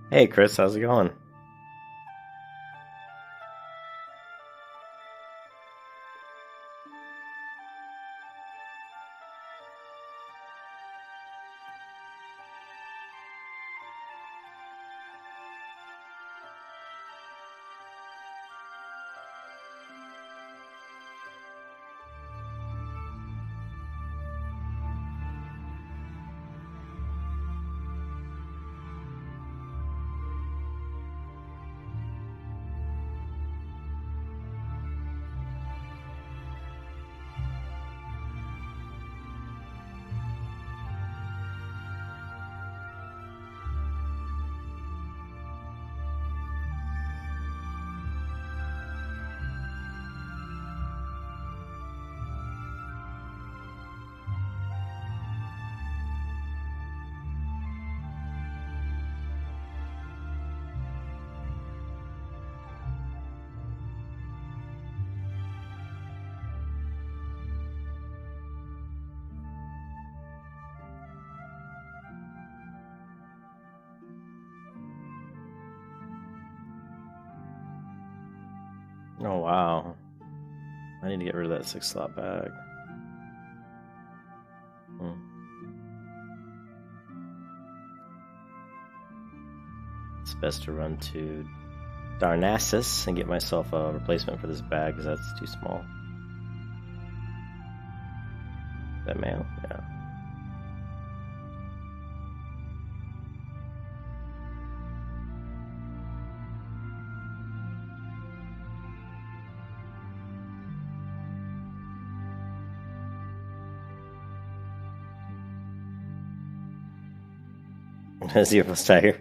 Hey Chris, how's it going? Oh wow. I need to get rid of that 6 slot bag. Hmm. It's best to run to Darnassus and get myself a replacement for this bag because that's too small. That male? Yeah. Zero plus tire.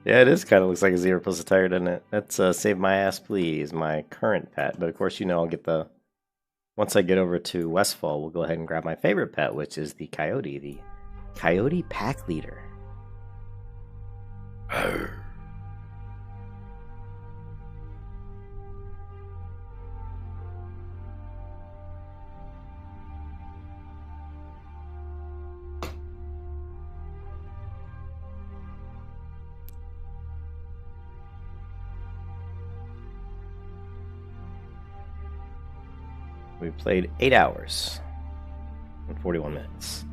Yeah, it is kind of looks like a zero plus a tire, doesn't it? That's Save My Ass Please, my current pet. But of course, I'll get the once I get over to Westfall, we'll go ahead and grab my favorite pet, which is the Coyote Pack Leader. We played 8 hours and 41 minutes.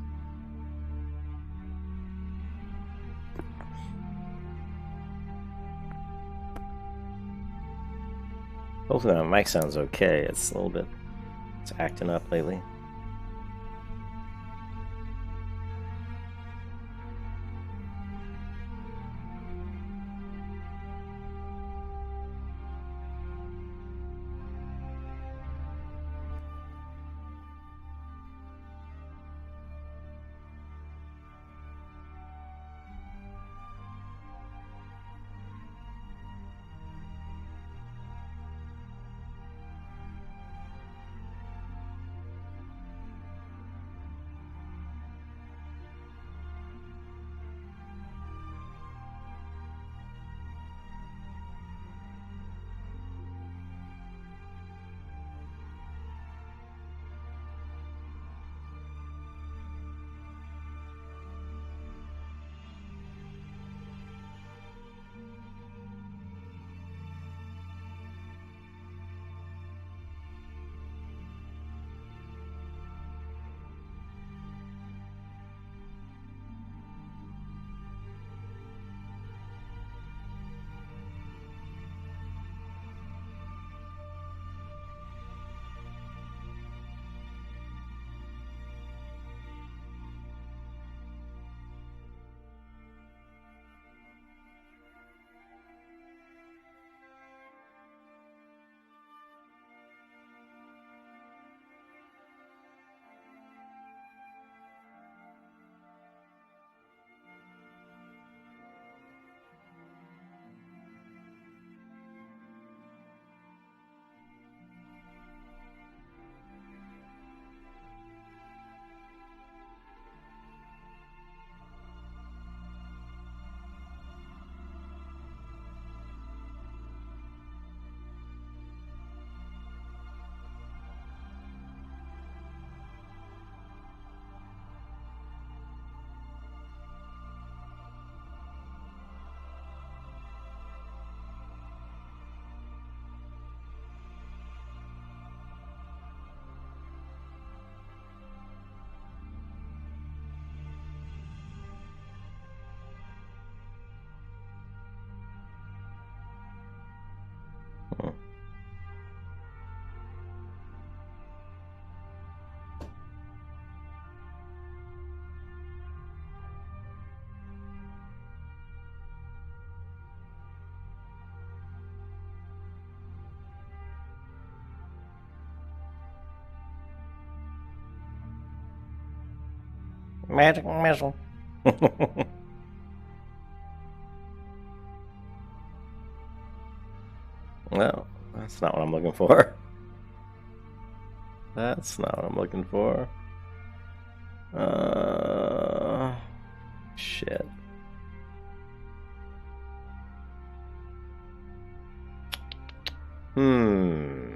Hopefully my mic sounds okay. It's it's acting up lately. Magic missile. Well, that's not what I'm looking for. That's not what I'm looking for. Shit. Hmm.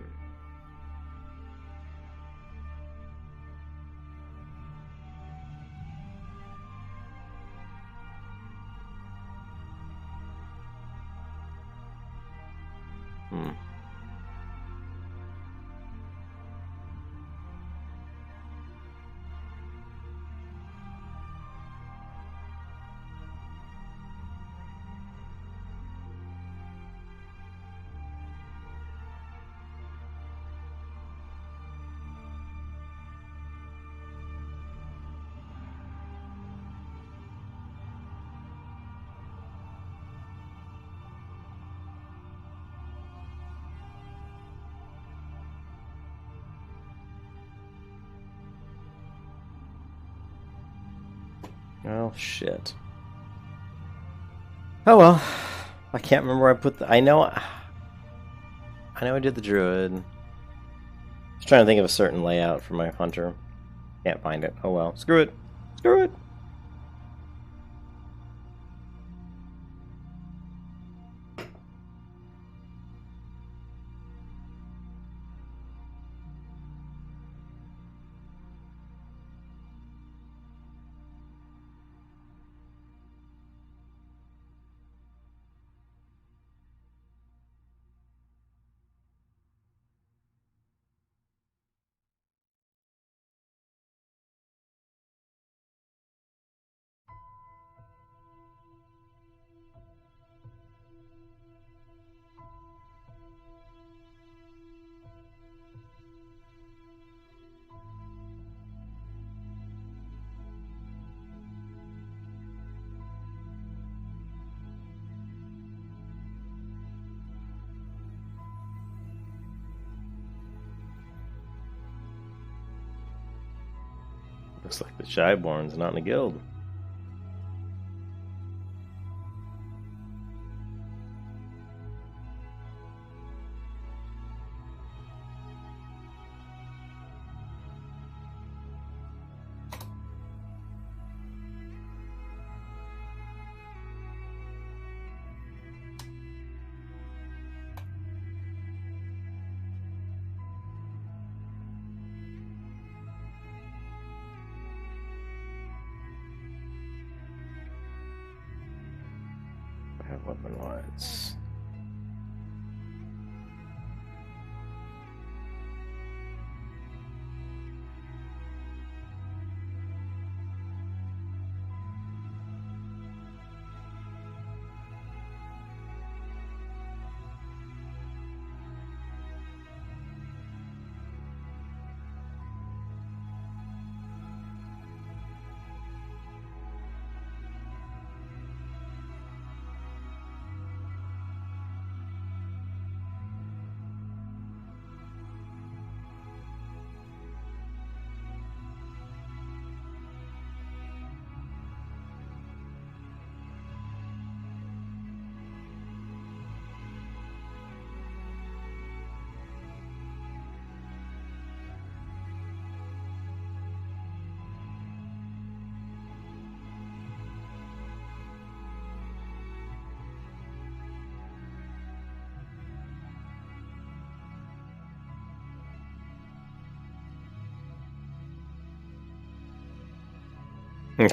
Oh shit. Oh well. I can't remember where I put the. I know I did the druid. Just trying to think of a certain layout for my hunter. Can't find it. Oh well. Screw it. Screw it. Looks like the Shyborn's not in a guild. I have weapon-wise.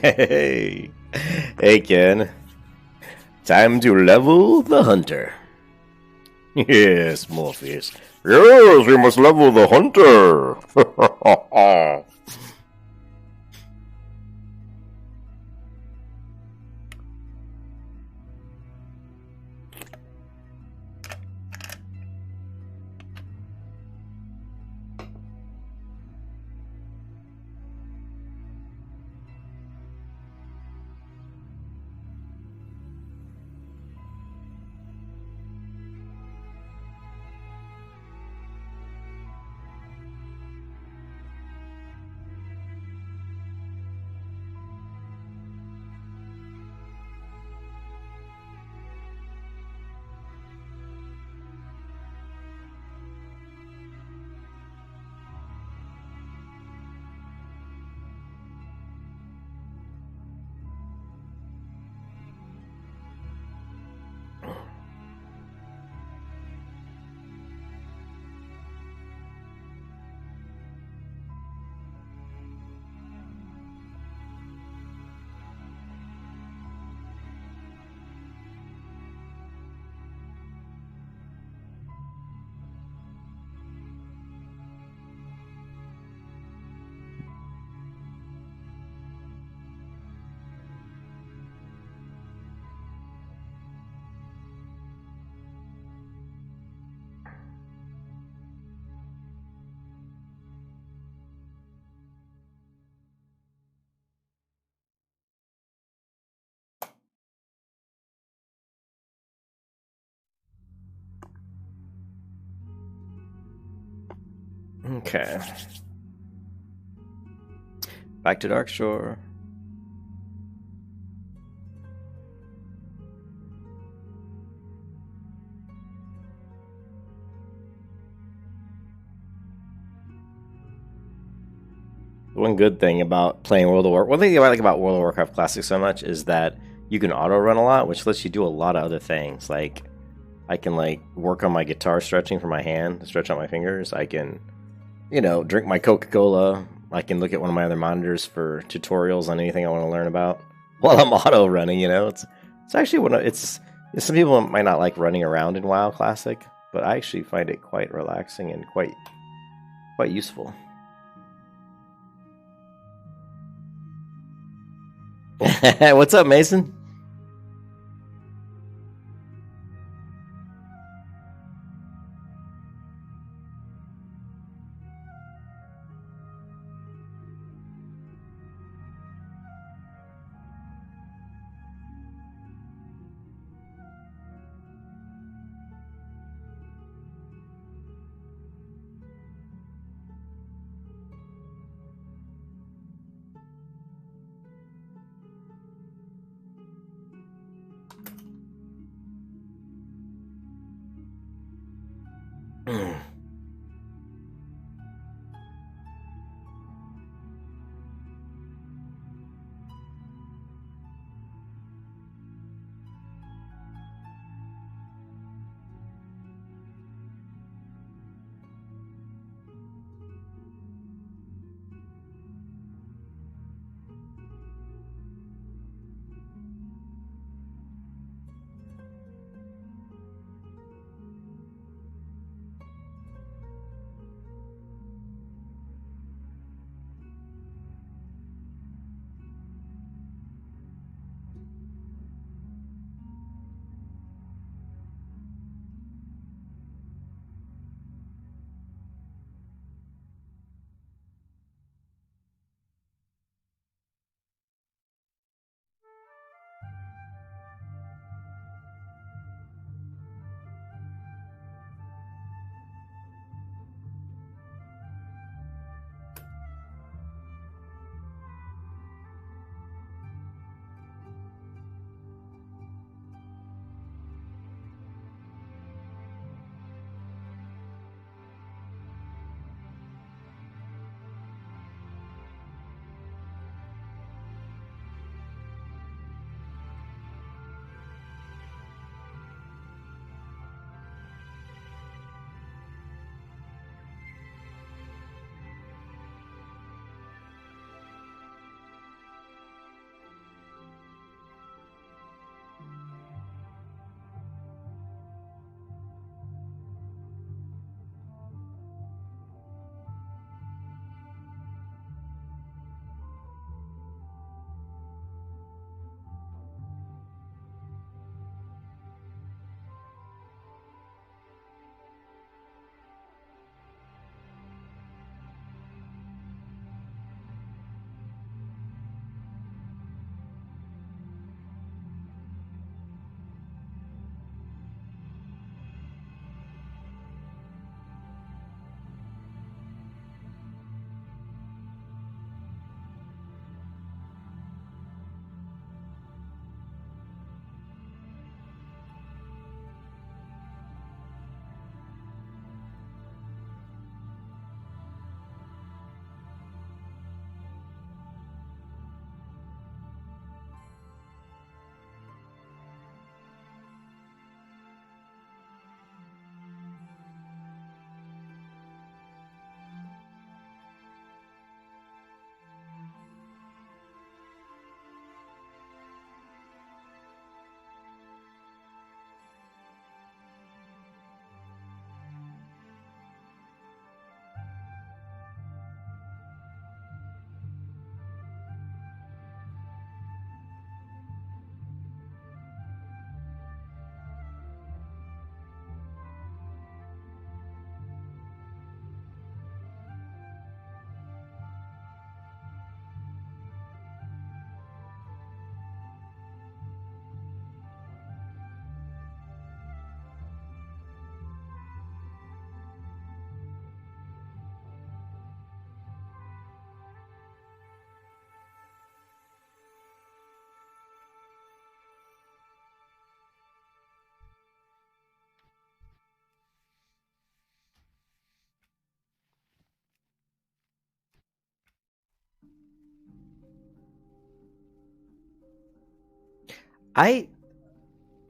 Hey, hey, Ken. Time to level the hunter. Yes, Morpheus. Yes, we must level the hunter. Okay. Back to Darkshore. One good thing about playing World of Warcraft, one thing I like about World of Warcraft Classic so much is that you can auto run a lot, which lets you do a lot of other things. Like I can like work on my guitar stretching for my hand, stretch out my fingers. I can, drink my Coca-Cola. I can look at one of my other monitors for tutorials on anything I want to learn about while I'm auto running. It's actually some people might not like running around in WoW Classic, but I actually find it quite relaxing and quite useful. What's up, Mason?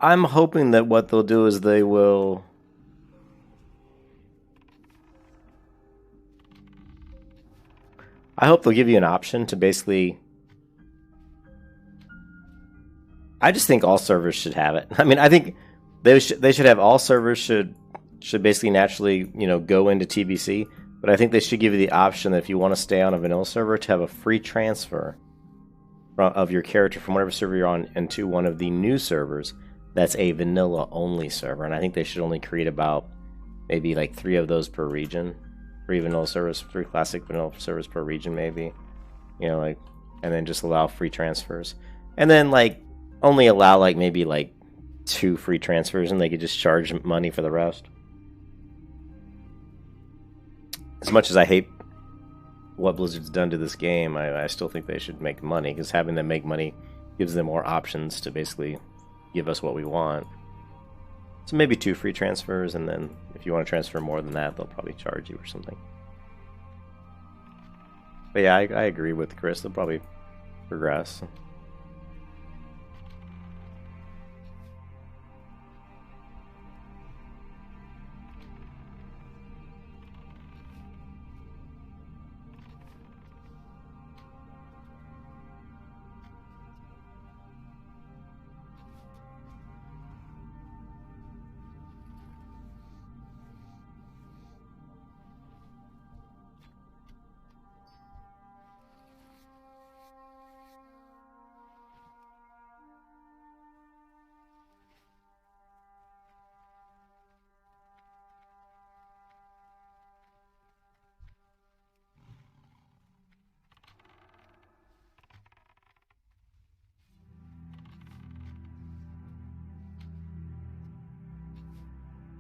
I'm hoping that what they'll do is they will... I hope they'll give you an option to basically... I just think all servers should have it. I mean, I think they should have all servers should basically naturally, you know, go into TBC. But I think they should give you the option that if you want to stay on a vanilla server, to have a free transfer of your character from whatever server you're on into one of the new servers that's a vanilla only server. And I think they should only create about maybe like 3 of those per region. 3 vanilla servers, 3 classic vanilla servers per region maybe. You know, like, and then just allow free transfers. And then like only allow like maybe like 2 free transfers and they could just charge money for the rest. As much as I hate what Blizzard's done to this game, I still think they should make money, because having them make money gives them more options to basically give us what we want. So maybe 2 free transfers, and then if you want to transfer more than that, they'll probably charge you or something. But yeah, I agree with Chris. They'll probably progress.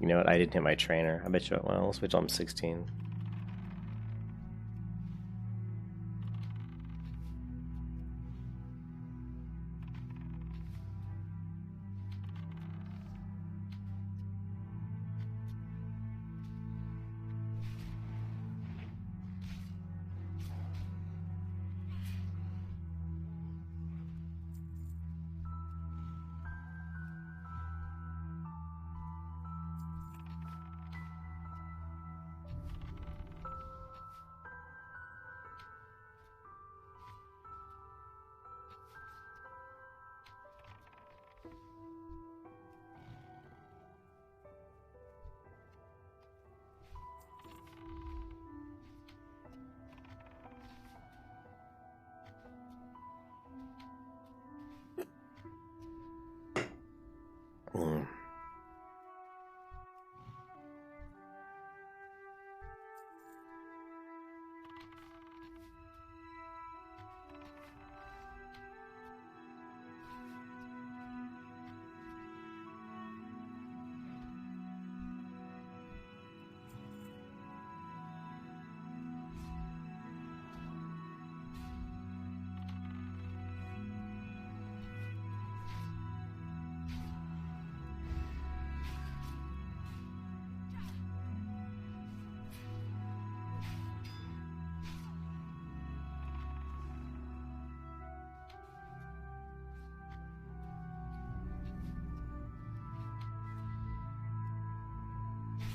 You know what? I didn't hit my trainer. I bet you, well, let's switch on 16.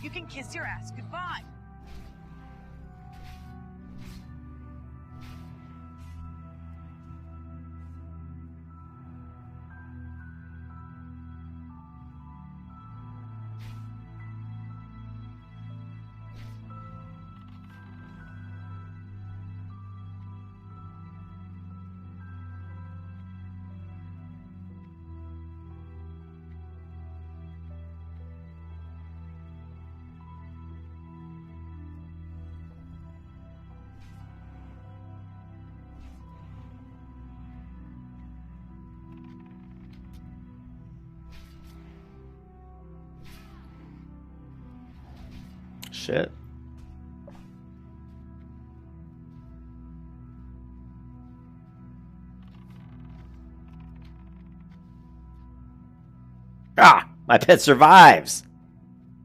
You can kiss your ass goodbye. Shit. Ah! My pet survives!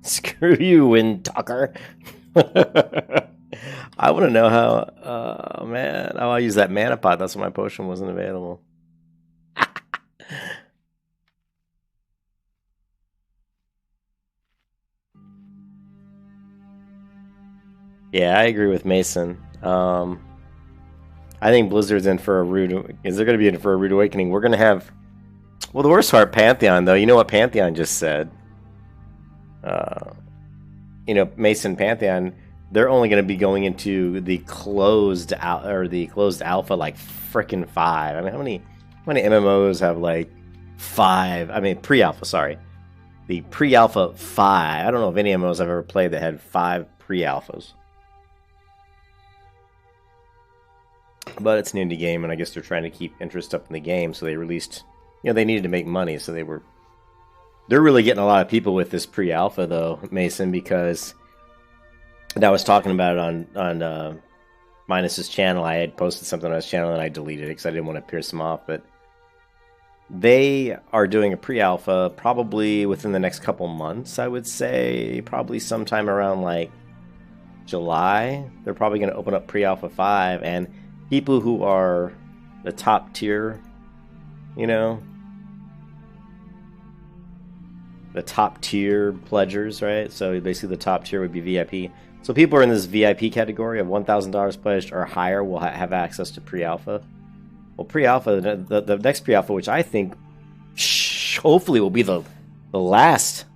Screw you, Wind Talker. I want to know how... Oh, man. Oh, I used that mana pot. That's why my potion wasn't available. Yeah, I agree with Mason. I think Blizzard's in for a rude. Is they're going to be in for a rude awakening? We're going to have. Well, the worst part, Pantheon, though. You know what Pantheon just said? Uh, Mason Pantheon. They're only going to be going into the closed out or the closed alpha like frickin' 5. I mean, how many MMOs have like 5? I mean, pre-alpha. Sorry, the pre-alpha 5. I don't know if any MMOs I've ever played that had 5 pre-alphas. But it's an indie game, and I guess they're trying to keep interest up in the game, so they released. They needed to make money, so they're really getting a lot of people with this pre-alpha, though, Mason, because I was talking about it on Minus's channel. I had posted something on his channel, and I deleted it because I didn't want to piss him off, but they are doing a pre-alpha probably within the next couple months, I would say. Probably sometime around, like, July. They're probably going to open up pre-alpha 5, and people who are the top tier, the top tier pledgers, right? So basically the top tier would be VIP. So people are in this VIP category of $1,000 pledged or higher will have access to pre-alpha. Well, pre-alpha, the next pre-alpha, which I think hopefully will be the last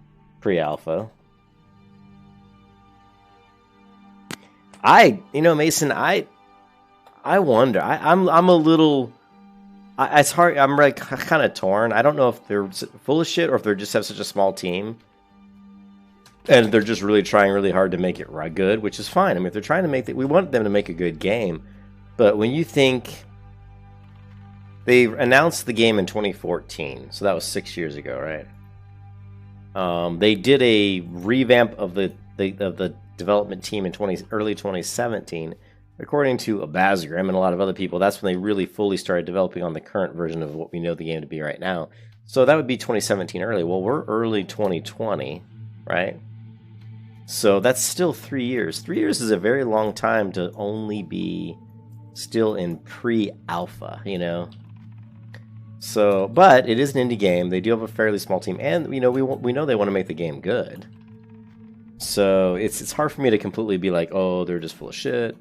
pre-alpha. Mason, I wonder. I'm a little. It's hard. I'm like kind of torn. I don't know if they're full of shit or if they just have such a small team, and they're just really trying really hard to make it good, which is fine. I mean, if they're trying to make it, we want them to make a good game. But when you think they announced the game in 2014, so that was 6 years ago, right? They did a revamp of the development team in early 2017. According to Abazgrim and a lot of other people, that's when they really fully started developing on the current version of what we know the game to be right now. So that would be 2017 early. Well, we're early 2020, right? So that's still 3 years. 3 years is a very long time to only be still in pre-alpha, So, but it is an indie game. They do have a fairly small team, and we know they want to make the game good. So it's hard for me to completely be like, oh, they're just full of shit.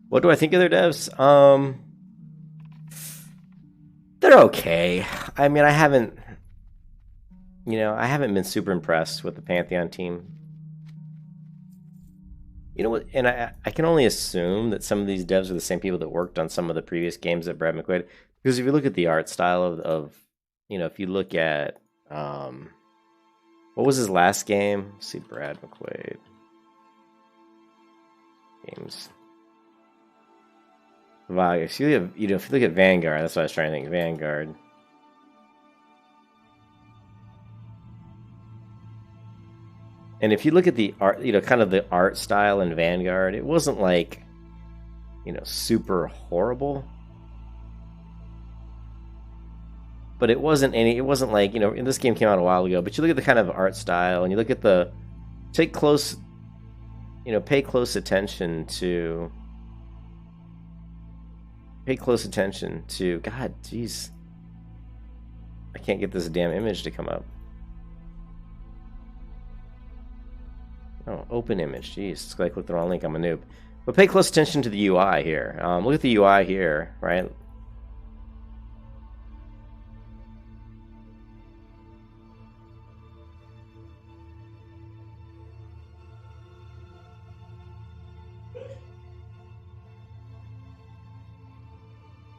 What do I think of their devs? They're okay. I mean, I haven't been super impressed with the Pantheon team. You know what? And I can only assume that some of these devs are the same people that worked on some of the previous games that Brad McQuaid. Because if you look at the art style of if you look at what was his last game? Let's see, Brad McQuaid games. Wow, if you look at Vanguard, that's what I was trying to think. Vanguard. And if you look at the art, kind of the art style in Vanguard, it wasn't like, super horrible. But it wasn't like, and this game came out a while ago, but you look at the kind of art style and you look at pay close attention to, God, jeez. I can't get this damn image to come up. Oh, open image. Jeez, it's like I clicked the wrong link. I'm a noob. But pay close attention to the UI here. Look at the UI here, right?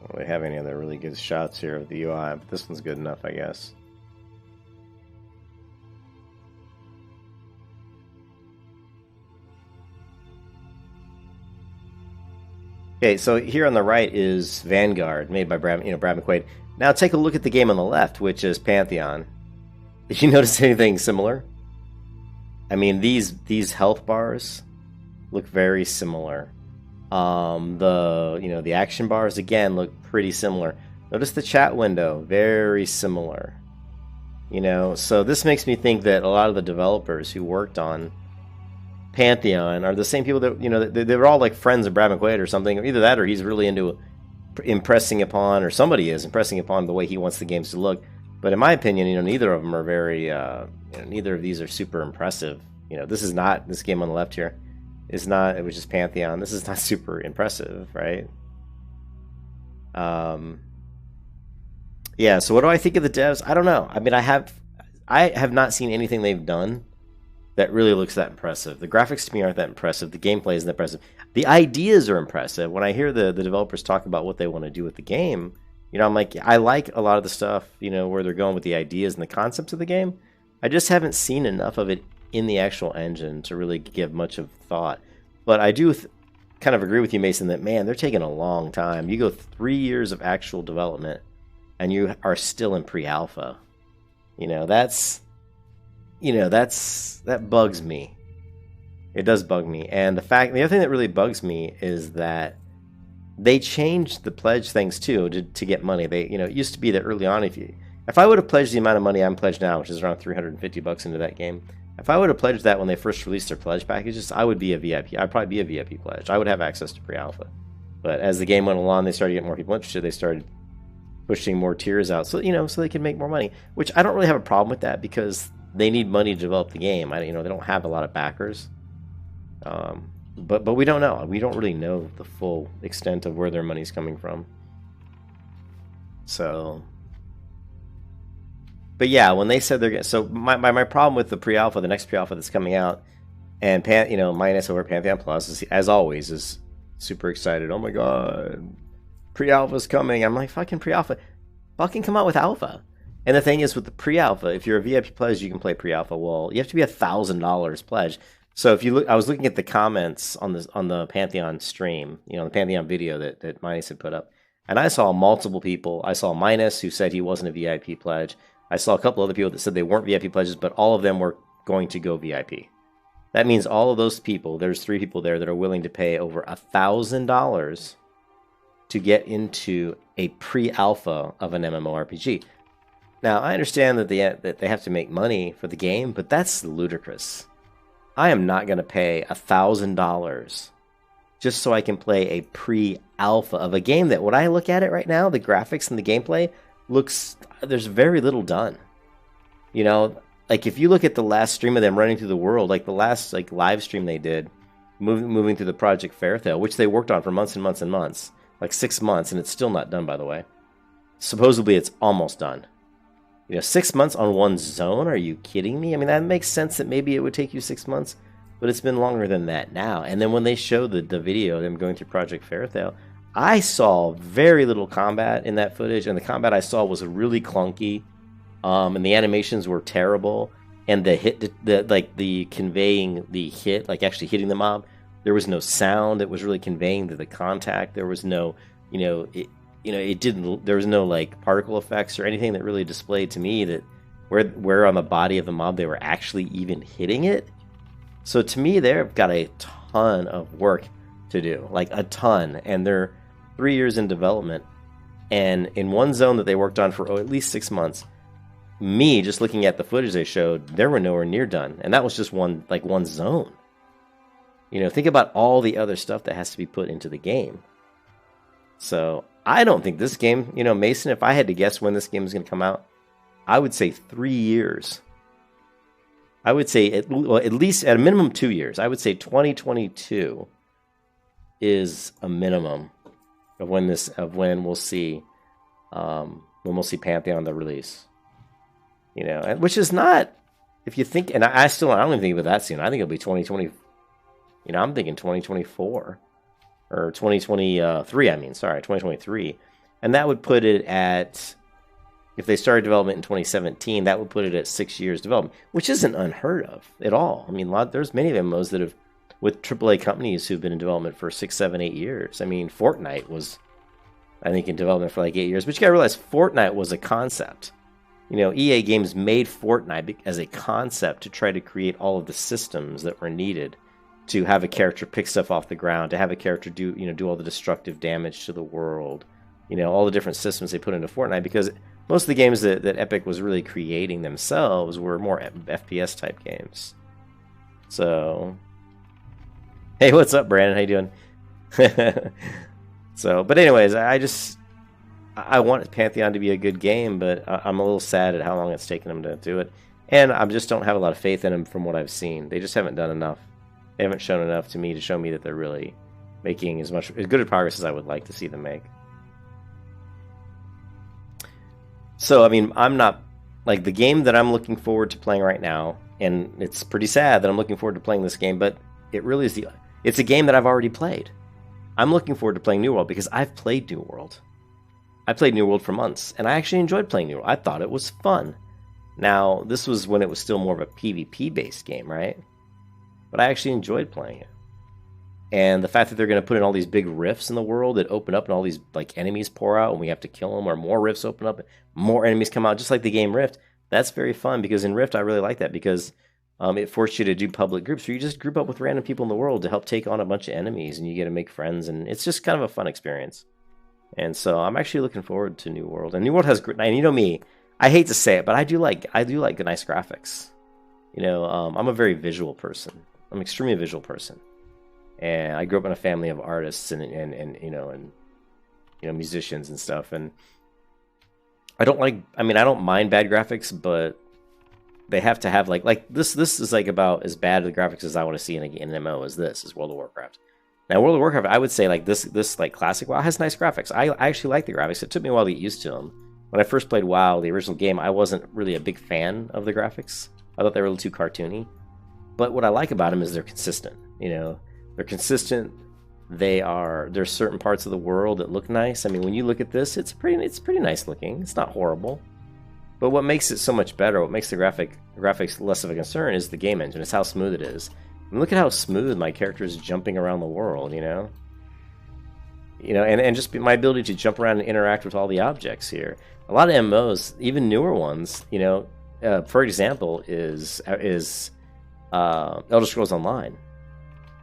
I don't really have any other really good shots here of the UI, but this one's good enough, I guess. Okay, so here on the right is Vanguard, made by Brad McQuaid. Now take a look at the game on the left, which is Pantheon. Did you notice anything similar? I mean, these health bars look very similar. The action bars again look pretty similar. Notice the chat window, very similar. You know, so this makes me think that a lot of the developers who worked on Pantheon are the same people that, you know, they were all like friends of Brad McQuaid or something. Either that or he's really into impressing upon, or somebody is impressing upon the way he wants the games to look. But in my opinion, you know, neither of them are very, you know, neither of these are super impressive. You know, this is not, this game on the left here is not, it was just Pantheon. This is not super impressive, right? Yeah, so what do I think of the devs? I don't know. I mean, I have not seen anything they've done that really looks that impressive. The graphics to me aren't that impressive. The gameplay isn't that impressive. The ideas are impressive. When I hear the developers talk about what they want to do with the game, you know, I'm like, I like a lot of the stuff, you know, where they're going with the ideas and the concepts of the game. I just haven't seen enough of it in the actual engine to really give much of thought. But I do kind of agree with you, Mason, that, man, they're taking a long time. You go 3 years of actual development, and you are still in pre-alpha. You know, that bugs me. It does bug me. And the other thing that really bugs me is that they changed the pledge things too to get money. They, you know, it used to be that early on, if I would have pledged the amount of money I'm pledged now, which is around $350 into that game, if I would have pledged that when they first released their pledge packages, I would be a VIP. I'd probably be a VIP pledge. I would have access to pre-alpha. But as the game went along, they started getting more people interested. They started pushing more tiers out, so, you know, so they can make more money. Which I don't really have a problem with that, because they need money to develop the game. You know, they don't have a lot of backers. But we don't know. We don't really know the full extent of where their money's coming from. So, but yeah, when they said they're gonna, so my problem with the pre-alpha, the next pre-alpha that's coming out, and you know, minus over Pantheon Plus, is, as always, is super excited. Oh my god, pre-alpha's coming. I'm like, fucking pre-alpha, fucking come out with alpha. And the thing is, with the pre-alpha, if you're a VIP pledge, you can play pre-alpha. Well, you have to be $1,000 pledge. So if you look, I was looking at the comments on the Pantheon stream, you know, the Pantheon video that Minus had put up, and I saw multiple people. I saw Minus, who said he wasn't a VIP pledge. I saw a couple other people that said they weren't VIP pledges, but all of them were going to go VIP. That means all of those people, there's 3 people there that are willing to pay over $1,000 to get into a pre-alpha of an MMORPG. Now, I understand that they have to make money for the game, but that's ludicrous. I am not going to pay $1,000 just so I can play a pre-alpha of a game that, when I look at it right now, the graphics and the gameplay looks, there's very little done. You know, like if you look at the last stream of them running through the world, like the last like live stream they did, moving through the Project Fairtale, which they worked on for months and months and months, like 6 months, and it's still not done, by the way. Supposedly it's almost done. You know, 6 months on one zone? Are you kidding me? I mean, that makes sense that maybe it would take you 6 months, but it's been longer than that now. And then when they showed the video of them going through Project Fairtale, I saw very little combat in that footage, and the combat I saw was really clunky, and the animations were terrible, and the conveying the hit, like actually hitting the mob, there was no sound that was really conveying the contact. There was no, there was no like particle effects or anything that really displayed to me that where on the body of the mob they were actually even hitting it. So to me, they've got a ton of work to do, like a ton, and they're 3 years in development, and in one zone that they worked on for at least 6 months, me just looking at the footage they showed, they were nowhere near done, and that was just one zone. You know, think about all the other stuff that has to be put into the game. So I don't think this game, you know, Mason, if I had to guess when this game is going to come out, I would say 3 years. I would say at least at a minimum 2 years. I would say 2022 is a minimum of when we'll see Pantheon the release. You know, which is not, if you think, and I don't even think about that soon. I think it'll be 2020. You know, I'm thinking 2024 or 2023. 2023, and that would put it at, if they started development in 2017, that would put it at 6 years development, which isn't unheard of at all. I mean, there's many of MMOs that have, with AAA companies who've been in development for 6, 7, 8 years. I mean, Fortnite was, I think, in development for like 8 years. But you gotta realize, Fortnite was a concept. You know, EA Games made Fortnite as a concept to try to create all of the systems that were needed to have a character pick stuff off the ground, to have a character do all the destructive damage to the world, You know, all the different systems they put into Fortnite, because most of the games that Epic was really creating themselves were more FPS type games. So, hey, what's up, Brandon? How you doing? So, but anyways, I want Pantheon to be a good game, but I'm a little sad at how long it's taken them to do it, and I just don't have a lot of faith in them from what I've seen. They just haven't done enough. They haven't shown enough to me to show me that they're really making as good a progress as I would like to see them make. So, I mean, I'm not like the game that I'm looking forward to playing right now, and it's pretty sad that I'm looking forward to playing this game, but it really is it's a game that I've already played. I'm looking forward to playing New World because I've played New World. I played New World for months, and I actually enjoyed playing New World. I thought it was fun. Now, this was when it was still more of a PvP-based game, right? But I actually enjoyed playing it. And the fact that they're going to put in all these big rifts in the world that open up and all these like enemies pour out and we have to kill them, or more rifts open up, more enemies come out, just like the game Rift. That's very fun, because in Rift I really like that, because it forced you to do public groups where you just group up with random people in the world to help take on a bunch of enemies, and you get to make friends, and it's just kind of a fun experience. And so I'm actually looking forward to New World. And New World has great, and you know me, I hate to say it, but I do like the nice graphics. You know, I'm a very visual person. I'm an extremely visual person. And I grew up in a family of artists and musicians and stuff. And I don't mind bad graphics, but they have to have like this is like about as bad the graphics as I want to see in an MMO as this is World of Warcraft. Now, World of Warcraft, I would say like this like classic WoW has nice graphics. I actually like the graphics. It took me a while to get used to them. When I first played WoW, the original game, I wasn't really a big fan of the graphics. I thought they were a little too cartoony. But what I like about them is they're consistent. You know, they're consistent. There's certain parts of the world that look nice. I mean, when you look at this, it's pretty nice looking. It's not horrible. But what makes it so much better, what makes the graphics less of a concern, is the game engine. It's how smooth it is. And look at how smooth my character is jumping around the world, you know? And just my ability to jump around and interact with all the objects here. A lot of MMOs, even newer ones, for example, is Elder Scrolls Online.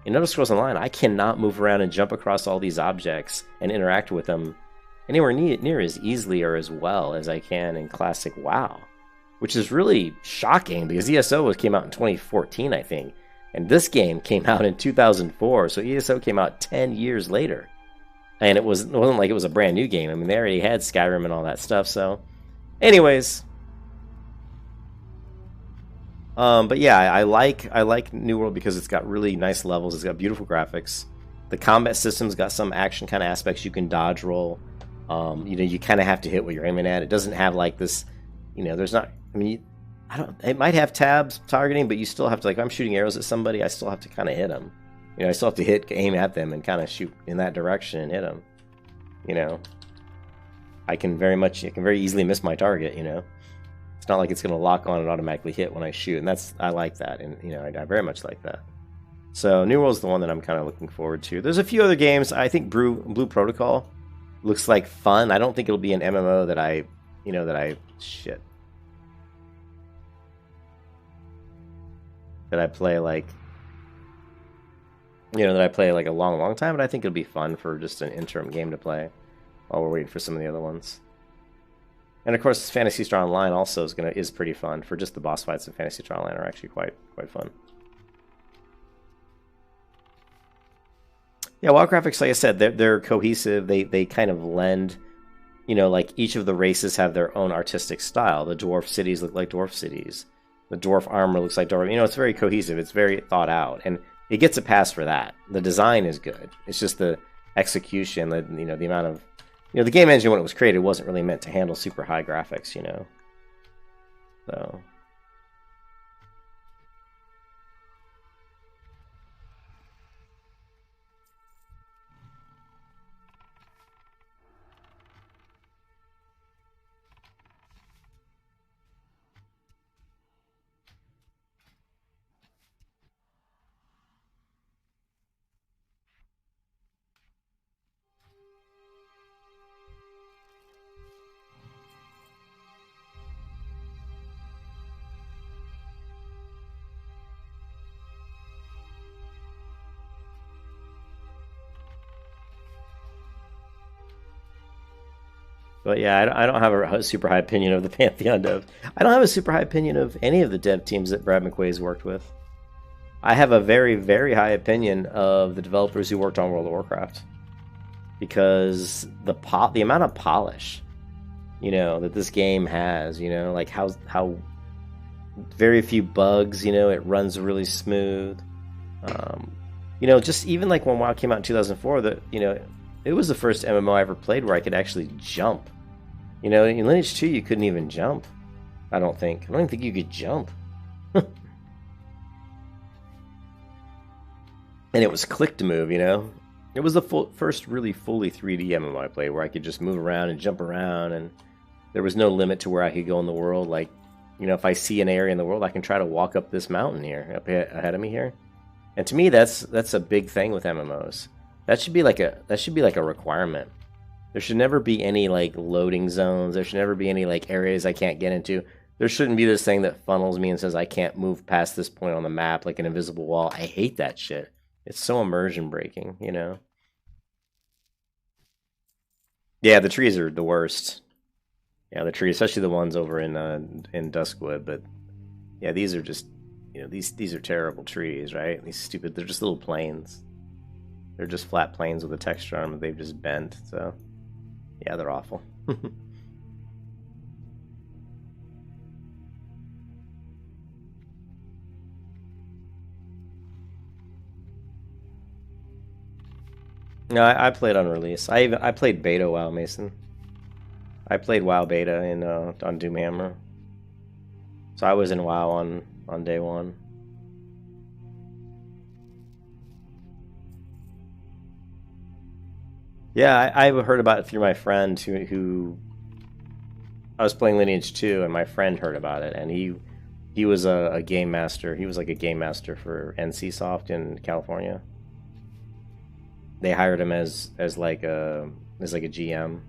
In Elder Scrolls Online, I cannot move around and jump across all these objects and interact with them anywhere near as easily or as well as I can in classic WoW, which is really shocking, because ESO came out in 2014, I think, and this game came out in 2004, so ESO came out 10 years later. And it wasn't like it was a brand new game. I mean, they already had Skyrim and all that stuff, so... Anyways... but yeah, I like New World because it's got really nice levels, it's got beautiful graphics. The combat system's got some action kind of aspects. You can dodge roll. You kind of have to hit what you're aiming at. It doesn't have like this, there's not, it might have tabs targeting, but you still have to, like, if I'm shooting arrows at somebody, I still have to kind of hit them. I still have to aim at them and kind of shoot in that direction and hit them. I can very easily miss my target, It's not like it's going to lock on and automatically hit when I shoot, and I like that, and I very much like that. So New World's the one that I'm kind of looking forward to. There's a few other games. I think Blue Protocol looks like fun. I don't think it'll be an MMO that I play like a long time, but I think it'll be fun for just an interim game to play while we're waiting for some of the other ones. And of course, Phantasy Star Online also is pretty fun. For just the boss fights in Phantasy Star Online are actually quite fun. Yeah, WoW graphics, like I said, they're cohesive. They kind of lend, like each of the races have their own artistic style. The dwarf cities look like dwarf cities. The dwarf armor looks like dwarf. It's very cohesive. It's very thought out, and it gets a pass for that. The design is good. It's just the execution, the amount of, the game engine when it was created wasn't really meant to handle super high graphics, So. But yeah, I don't have a super high opinion of the Pantheon dev. I don't have a super high opinion of any of the dev teams that Brad McQuay's worked with. I have a very, very high opinion of the developers who worked on World of Warcraft. Because the amount of polish, that this game has, like how very few bugs, it runs really smooth. Just even like when WoW came out in 2004, it was the first MMO I ever played where I could actually jump. In Lineage 2, you couldn't even jump. I don't even think you could jump. And it was click to move, It was the first really fully 3D MMO I played where I could just move around and jump around, and there was no limit to where I could go in the world. Like, if I see an area in the world, I can try to walk up this mountain here, up ahead of me here. And to me, that's a big thing with MMOs. That should be like a requirement. There should never be any like loading zones. There should never be any like areas I can't get into. There shouldn't be this thing that funnels me and says I can't move past this point on the map, like an invisible wall. I hate that shit. It's so immersion breaking, Yeah, the trees are the worst. Yeah, the trees, especially the ones over in Duskwood. But yeah, these are just, these are terrible trees, right? These stupid. They're just little plains. They're just flat plains with a texture on them that they've just bent. So yeah, they're awful. No, I played on release. I played beta WoW, Mason. I played WoW beta on Doomhammer. So I was in WoW on day one. Yeah, I heard about it through my friend who I was playing Lineage 2, and my friend heard about it, and he was a game master. He was like a game master for NCSoft in California. They hired him as like a GM,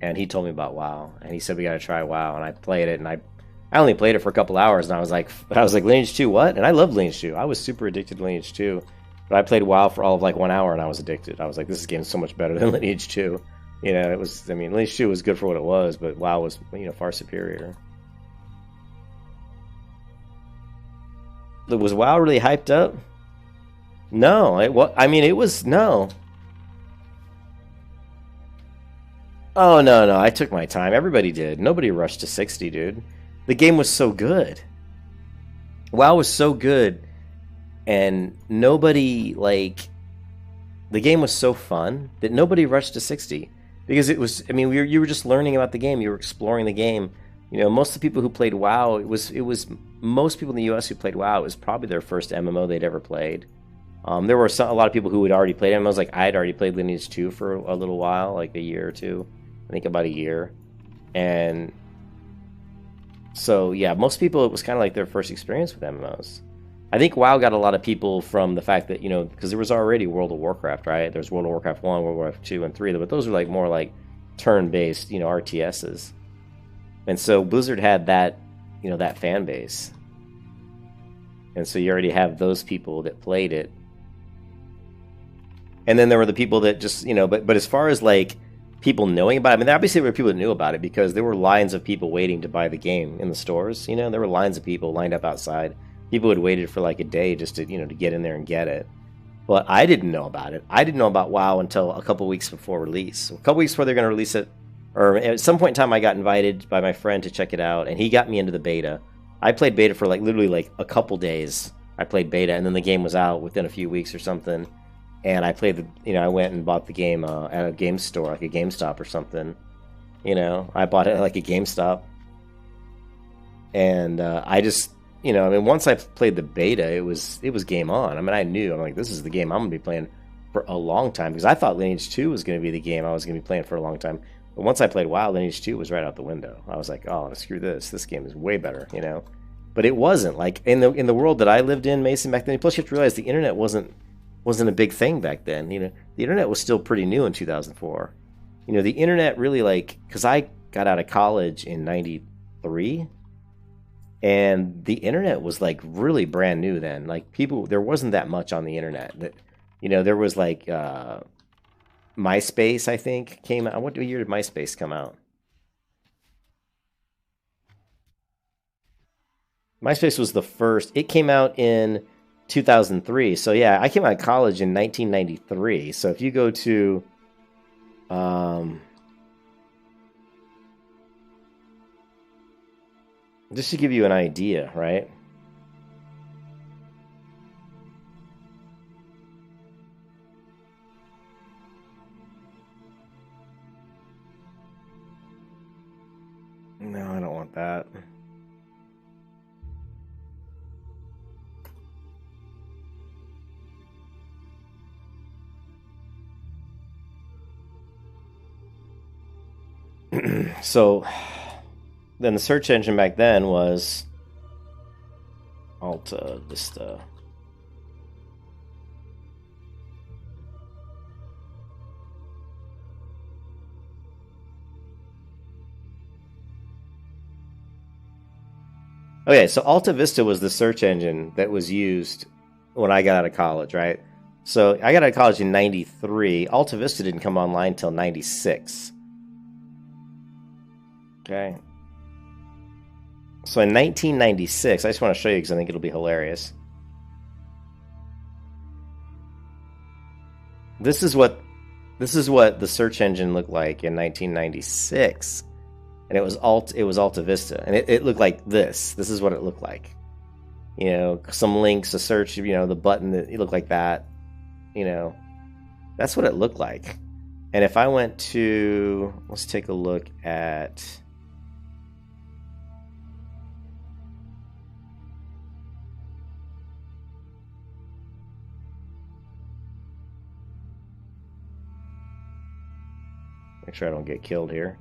and he told me about WoW, and he said we gotta try WoW, and I played it, and I only played it for a couple hours, and I was like Lineage 2, what? And I loved Lineage 2. I was super addicted to Lineage 2, but I played WoW for all of like 1 hour, and I was addicted. I was like, this game is so much better than Lineage 2. It was. I mean, Lineage 2 was good for what it was, but WoW was far superior. Was WoW really hyped up? No, it was no. Oh no, I took my time. Everybody did. Nobody rushed to 60, dude. The game was so good. WoW was so good, and nobody the game was so fun that nobody rushed to 60 because it was. I mean, you were just learning about the game. You were exploring the game. Most of the people who played WoW, it was most people in the U.S. who played WoW. It was probably their first MMO they'd ever played. There were a lot of people who had already played MMOs. Like I had already played Lineage 2 for a little while, like a year or two. I think about a year. And so, yeah, most people, it was kind of like their first experience with MMOs. I think WoW got a lot of people from the fact that, because there was already World of Warcraft, right? There's World of Warcraft 1, World of Warcraft 2, and 3, but those were like more like turn-based, RTSs. And so Blizzard had that, that fan base. And so you already have those people that played it. And then there were the people that just, but as far as like people knowing about it, I mean, obviously there were people that knew about it because there were lines of people waiting to buy the game in the stores. There were lines of people lined up outside. People had waited for like a day just to, to get in there and get it. But I didn't know about it. I didn't know about WoW until a couple weeks before release. A couple weeks before they're going to release it, or at some point in time, I got invited by my friend to check it out, and he got me into the beta. I played beta for like literally like a couple days. I played beta, and then the game was out within a few weeks or something. And I played I went and bought the game at a game store, like a GameStop or something. I bought it at like a GameStop. And I just, once I played the beta, it was game on. I mean, I knew, I'm like, this is the game I'm going to be playing for a long time. Because I thought Lineage 2 was going to be the game I was going to be playing for a long time. But once I played WoW, Lineage 2 was right out the window. I was like, oh, screw this. This game is way better, But it wasn't. Like, in the world that I lived in, Mason, back then, plus you have to realize the internet wasn't a big thing back then. The internet was still pretty new in 2004. The internet really because I got out of college in 93, and the internet was like really brand new then. Like there wasn't that much on the internet. That there was MySpace, I think, came out. What year did MySpace come out? MySpace was the first. It came out in 2003. So yeah, I came out of college in 1993. So if you go to just to give you an idea, right? No, I don't want that. So then the search engine back then was Alta Vista. Okay, so Alta Vista was the search engine that was used when I got out of college, right? So I got out of college in 93. Alta Vista didn't come online until 96. Okay. So in 1996, I just want to show you because I think it'll be hilarious. This is what the search engine looked like in 1996. And it was Alta Vista, and it looked like this. This is what it looked like. You know, some links, a search, you know, the button that it looked like that. You know, that's what it looked like. And if I went to, let's take a look at. Make sure I don't get killed here.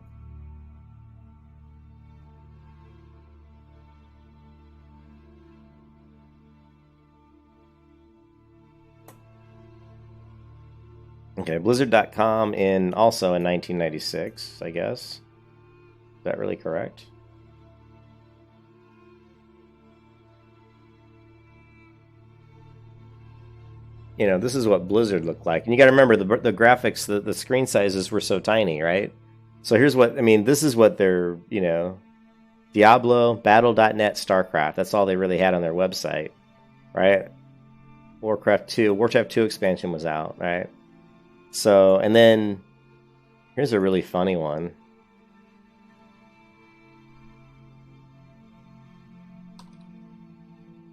Okay, Blizzard.com also in 1996, I guess. Is that really correct? You know, this is what Blizzard looked like. And you got to remember the graphics, the screen sizes were so tiny, right? So here's what, I mean, this is what they're, you know, Diablo, Battle.net, StarCraft. That's all they really had on their website, right? Warcraft 2 expansion was out, right? So, and then here's a really funny one.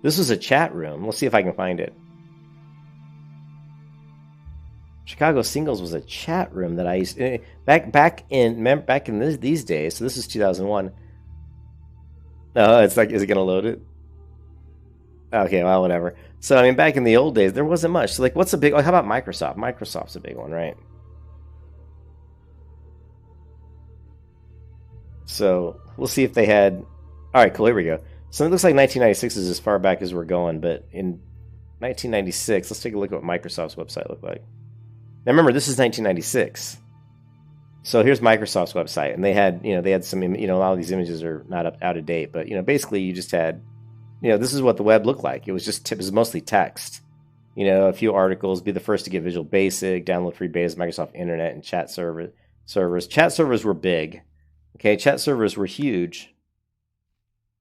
This was a chat room. Let's see if I can find it. Chicago Singles was a chat room that I used to, back in these days. So this is 2001. No, it's like, is it gonna load it? Okay, well, whatever. So I mean, back in the old days, there wasn't much. So like, what's a big? How about Microsoft? Microsoft's a big one, right? So we'll see if they had. All right, cool. Here we go. So it looks like 1996 is as far back as we're going, but in 1996, let's take a look at what Microsoft's website looked like. Now remember, this is 1996. So here's Microsoft's website, and they had some, a lot of these images are not out of date, but basically you just had, this is what the web looked like. It was mostly text, a few articles, be the first to get Visual Basic, download free betas, Microsoft Internet, and chat servers. Chat servers were big. Okay, chat servers were huge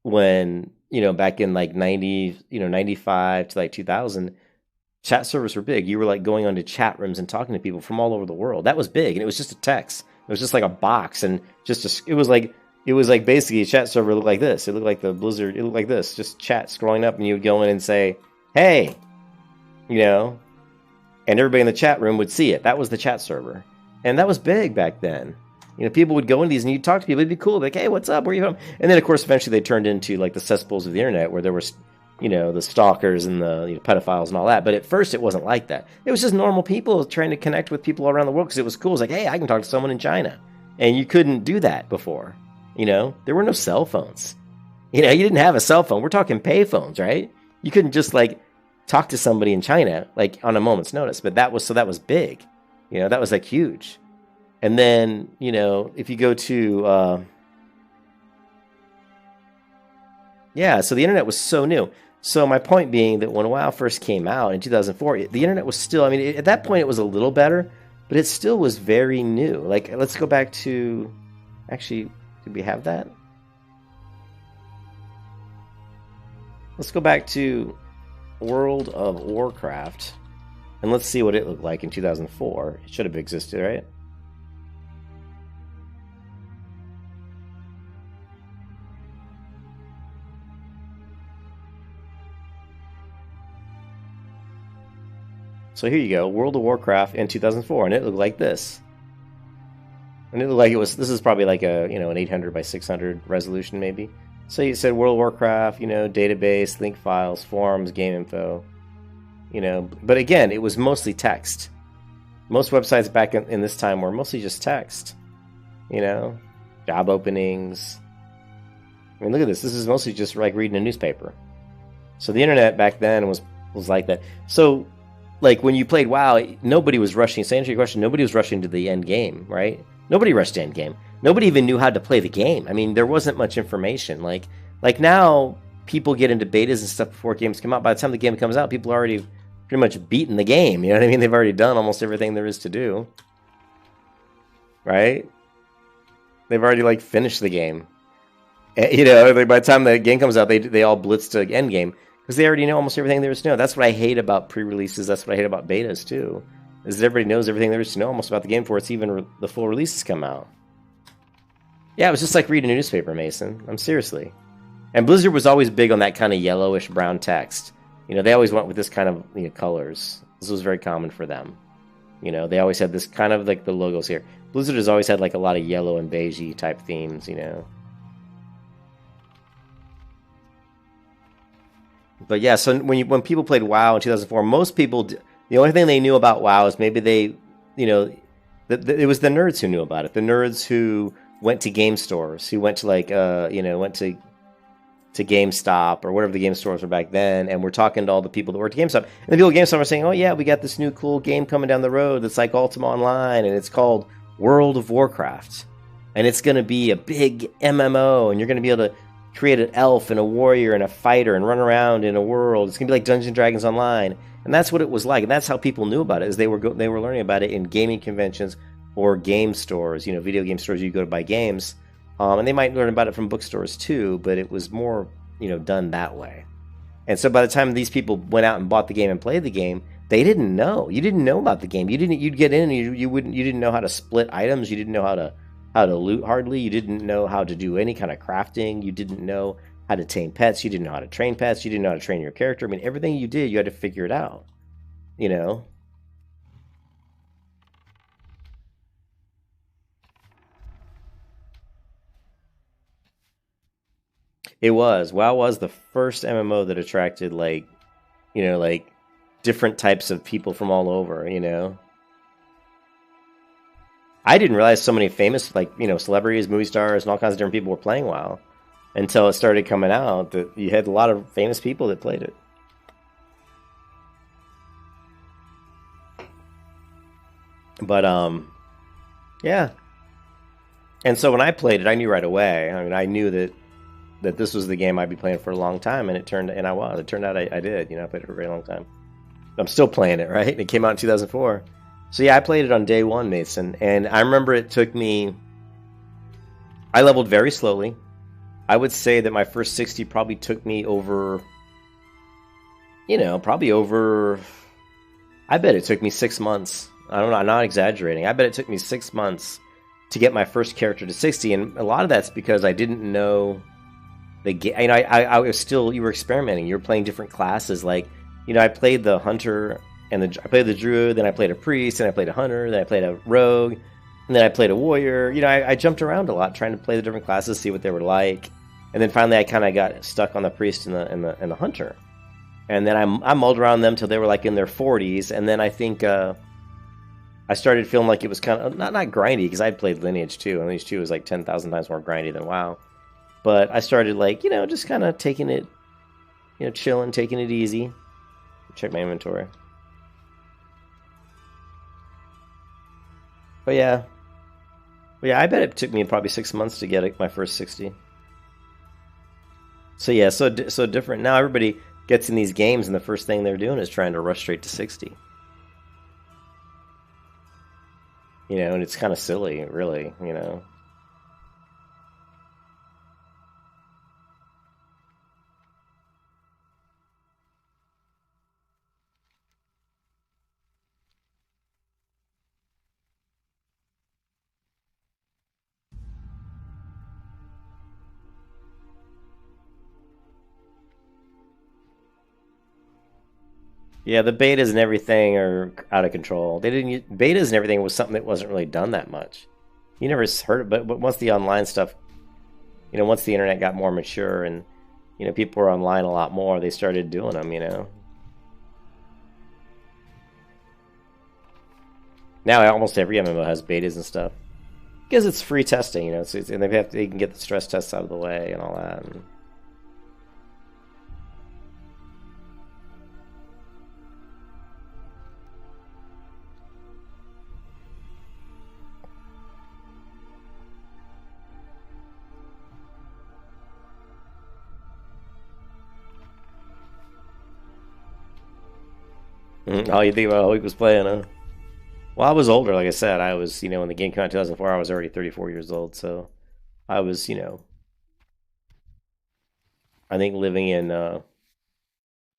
when, back in like 95 to like 2000. Chat servers were big. You were like going onto chat rooms and talking to people from all over the world. That was big, and it was just a text. It was just like a box, and it was like basically a chat server looked like this. It looked like the Blizzard. It looked like this, just chat scrolling up, and you would go in and say, "Hey," and everybody in the chat room would see it. That was the chat server, and that was big back then. People would go into these, and you'd talk to people. It'd be cool, like, "Hey, what's up? Where are you from?" And then, of course, eventually they turned into like the cesspools of the internet, where there was the stalkers and the pedophiles and all that. But at first, it wasn't like that. It was just normal people trying to connect with people all around the world because it was cool. It's like, hey, I can talk to someone in China. And you couldn't do that before. There were no cell phones. You didn't have a cell phone. We're talking pay phones, right? You couldn't just, like, talk to somebody in China, like, on a moment's notice. But that was big. That was, like, huge. And then, if you go to... so the internet was so new. So my point being that when WoW first came out in 2004, the internet was still, at that point it was a little better, but it still was very new. Like, let's go back to, actually, did we have that? Let's go back to World of Warcraft, and let's see what it looked like in 2004. It should have existed, right? So here you go, World of Warcraft in 2004, and it looked like this. And it looked like it was, this is probably like a, an 800 by 600 resolution maybe. So you said World of Warcraft, database, link files, forums, game info, But again, it was mostly text. Most websites back in this time were mostly just text, job openings. I mean, look at this. This is mostly just like reading a newspaper. So the internet back then was like that. So, like when you played WoW, nobody was rushing. To answer your question, nobody was rushing to the end game, right? Nobody rushed to end game. Nobody even knew how to play the game. I mean, there wasn't much information. Like now, people get into betas and stuff before games come out. By the time the game comes out, people are already pretty much beaten the game. You know what I mean? They've already done almost everything there is to do, right? They've already finished the game. By the time the game comes out, they all blitz to end game because they already know almost everything there is to know. That's what I hate about pre-releases. That's what I hate about betas too. Is that everybody knows everything there is to know almost about the game before it's even the full releases come out. Yeah, it was just like reading a newspaper, Mason. I'm seriously. And Blizzard was always big on that kind of yellowish brown text. They always went with this kind of colors. This was very common for them. They always had this kind of like the logos here. Blizzard has always had like a lot of yellow and beigey type themes, But yeah, so when people played WoW in 2004, most people, the only thing they knew about WoW is maybe they, it was the nerds who knew about it. The nerds who went to game stores, who went to went to GameStop or whatever the game stores were back then, and we're talking to all the people that worked at GameStop. And the people at GameStop are saying, oh yeah, we got this new cool game coming down the road that's like Ultima Online, and it's called World of Warcraft. And it's going to be a big MMO, and you're going to be able to create an elf and a warrior and a fighter and run around in a world. It's going to be like Dungeons & Dragons Online. And that's what it was like. And that's how people knew about it, is they were learning about it in gaming conventions or game stores, video game stores you go to buy games. And they might learn about it from bookstores too, but it was more, done that way. And so by the time these people went out and bought the game and played the game, they didn't know. You didn't know about the game. You'd get in and you didn't know how to split items. You didn't know how to loot hardly. You didn't know how to do any kind of crafting. You didn't know how to tame pets. You didn't know how to train pets. You didn't know how to train your character. I mean, everything you did, you had to figure it out, It was. WoW was the first MMO that attracted different types of people from all over, I didn't realize so many famous, celebrities, movie stars, and all kinds of different people were playing WoW until it started coming out that you had a lot of famous people that played it. But, yeah. And so when I played it, I knew right away. I mean, I knew that this was the game I'd be playing for a long time, and it turned out I did. I played it for a very long time. I'm still playing it, right? It came out in 2004. So yeah, I played it on day one, Mason, and I remember it took me... I leveled very slowly. I would say that my first 60 probably took me over... I bet it took me 6 months. I don't know, I'm not exaggerating. I bet it took me 6 months to get my first character to 60, and a lot of that's because I didn't know the game. I was still... You were experimenting. You were playing different classes. I played the hunter... I played the druid, then I played a priest, then I played a hunter, then I played a rogue, and then I played a warrior. I jumped around a lot trying to play the different classes, see what they were like. And then finally I kind of got stuck on the priest and the hunter. And then I mulled around them till they were in their 40s, and then I think I started feeling like it was kind of not grindy, because I'd played Lineage 2, and Lineage 2 was 10,000 times more grindy than WoW. But I started just kind of taking it, chilling, taking it easy. Check my inventory. But yeah, I bet it took me probably 6 months to get my first 60. So yeah, so different. Now everybody gets in these games, and the first thing they're doing is trying to rush straight to 60. You know, and it's kind of silly, really, you know. Yeah, the betas and everything are out of control. They didn't betas and everything was something that wasn't really done that much. You never heard of it, but once the online stuff, you know, once the internet got more mature and you know people were online a lot more, they started doing them. You know, now almost every MMO has betas and stuff because it's free testing. You know, and they can get the stress tests out of the way and all that. And, all you think about how he was playing, huh? Well, I was older, like I said. I was, you know, when the game came out in 2004, I was already 34 years old. So I was, you know, I think living in,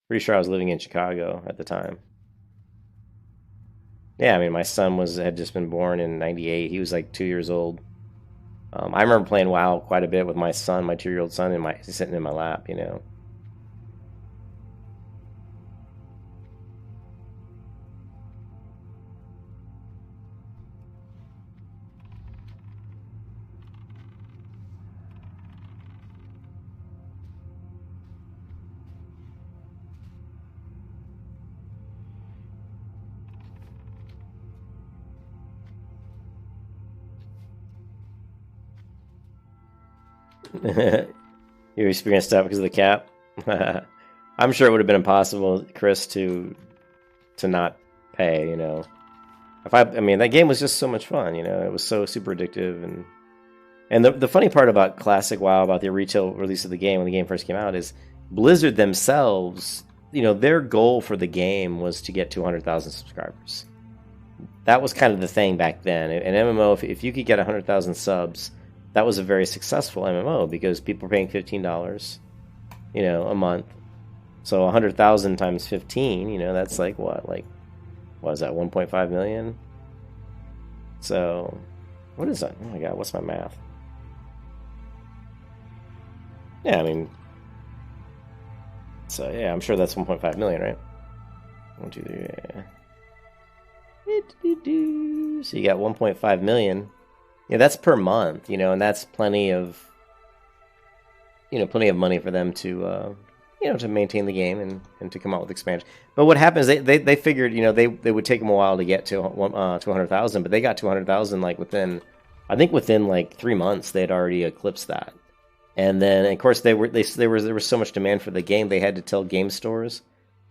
pretty sure I was living in Chicago at the time. Yeah, I mean, my son had just been born in '98. He was like 2 years old. I remember playing WoW quite a bit with my son, my 2-year-old son, sitting in my lap, you know. You experienced that because of the cap. I'm sure it would have been impossible, Chris, to not pay. You know, I mean, that game was just so much fun. You know, it was so super addictive, and the funny part about Classic WoW, about the retail release of the game when the game first came out, is Blizzard themselves. You know, their goal for the game was to get 200,000 subscribers. That was kind of the thing back then. An MMO, if you could get 100,000 subs, that was a very successful MMO because people were paying $15, you know, a month. So 100,000 times 15, you know, that's like what? Like, what is that, 1.5 million? So, what is that? Oh my god, what's my math? Yeah, I mean, so yeah, I'm sure that's 1.5 million, right? 1, 2, 3, yeah. So you got 1.5 million. Yeah, that's per month, you know, and that's plenty of, you know, plenty of money for them to, you know, to maintain the game and to come out with expansion. But what happens? They figured, you know, they would take them a while to get to 200,000, but they got 200,000 like within, I think within like 3 months they'd already eclipsed that. And then of course there was so much demand for the game they had to tell game stores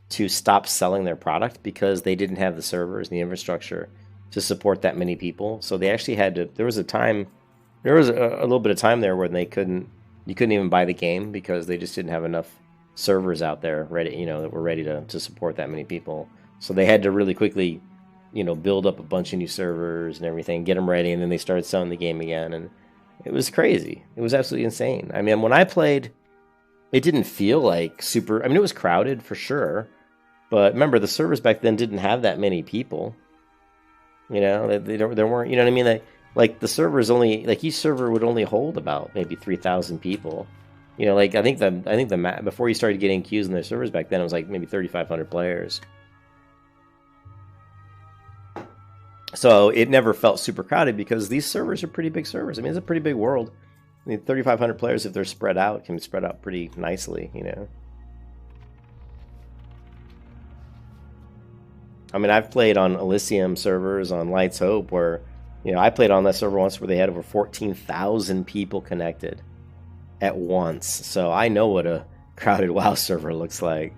to stop selling their product because they didn't have the servers and the infrastructure to support that many people. So they actually had to. There was a little bit of time there where you couldn't even buy the game because they just didn't have enough servers out there ready, you know, that were ready to support that many people. So they had to really quickly, you know, build up a bunch of new servers and everything, get them ready, and then they started selling the game again. And it was crazy. It was absolutely insane. I mean, when I played, it didn't feel like super. I mean, it was crowded for sure. But remember, the servers back then didn't have that many people. You know, there weren't. You know what I mean? Like the servers only, like each server would only hold about maybe 3,000 people. You know, like I think the before you started getting queues in their servers back then, it was like maybe 3,500 players. So it never felt super crowded because these servers are pretty big servers. I mean, it's a pretty big world. I mean, 3,500 players, if they're spread out, can be spread out pretty nicely. You know. I mean, I've played on Elysium servers on Lights Hope where, you know, I played on that server once where they had over 14,000 people connected at once. So I know what a crowded WoW server looks like.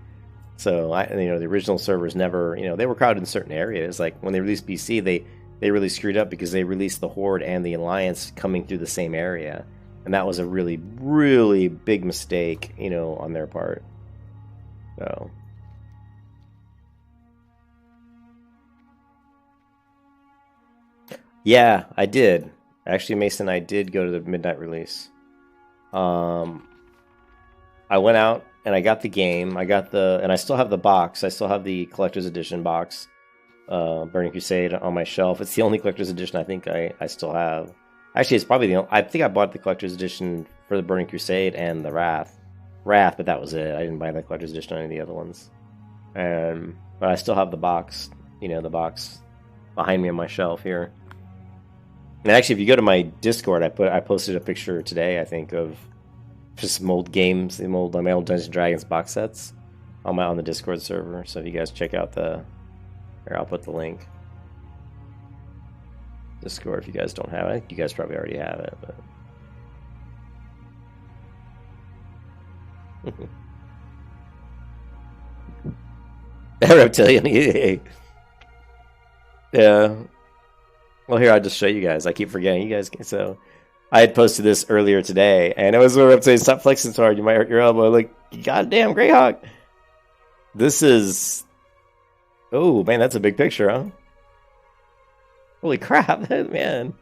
So, you know, the original servers never, you know, they were crowded in certain areas. Like when they released BC, they really screwed up because they released the Horde and the Alliance coming through the same area. And that was a really, really big mistake, you know, on their part. So... Yeah, I did. Actually, Mason, I did go to the midnight release. I went out and I got the game. And I still have the box. I still have the collector's edition box, Burning Crusade on my shelf. It's the only collector's edition I think I still have. Actually, it's probably the only, I think I bought the collector's edition for the Burning Crusade and the Wrath, but that was it. I didn't buy the collector's edition on any of the other ones. But I still have the box, the box behind me on my shelf here. And actually, if you go to my Discord, I posted a picture today, I think, of just some old games, my old Dungeons and Dragons box sets on the Discord server. So if you guys check out here, I'll put the link. Discord, if you guys don't have it, you guys probably already have it. But Reptilian, yeah. Well, here, I'll just show you guys. I keep forgetting you guys. So, I had posted this earlier today, and it was where I'm saying, stop flexing so hard, you might hurt your elbow. Like, goddamn, Greyhawk. This is... Oh, man, that's a big picture, huh? Holy crap, man.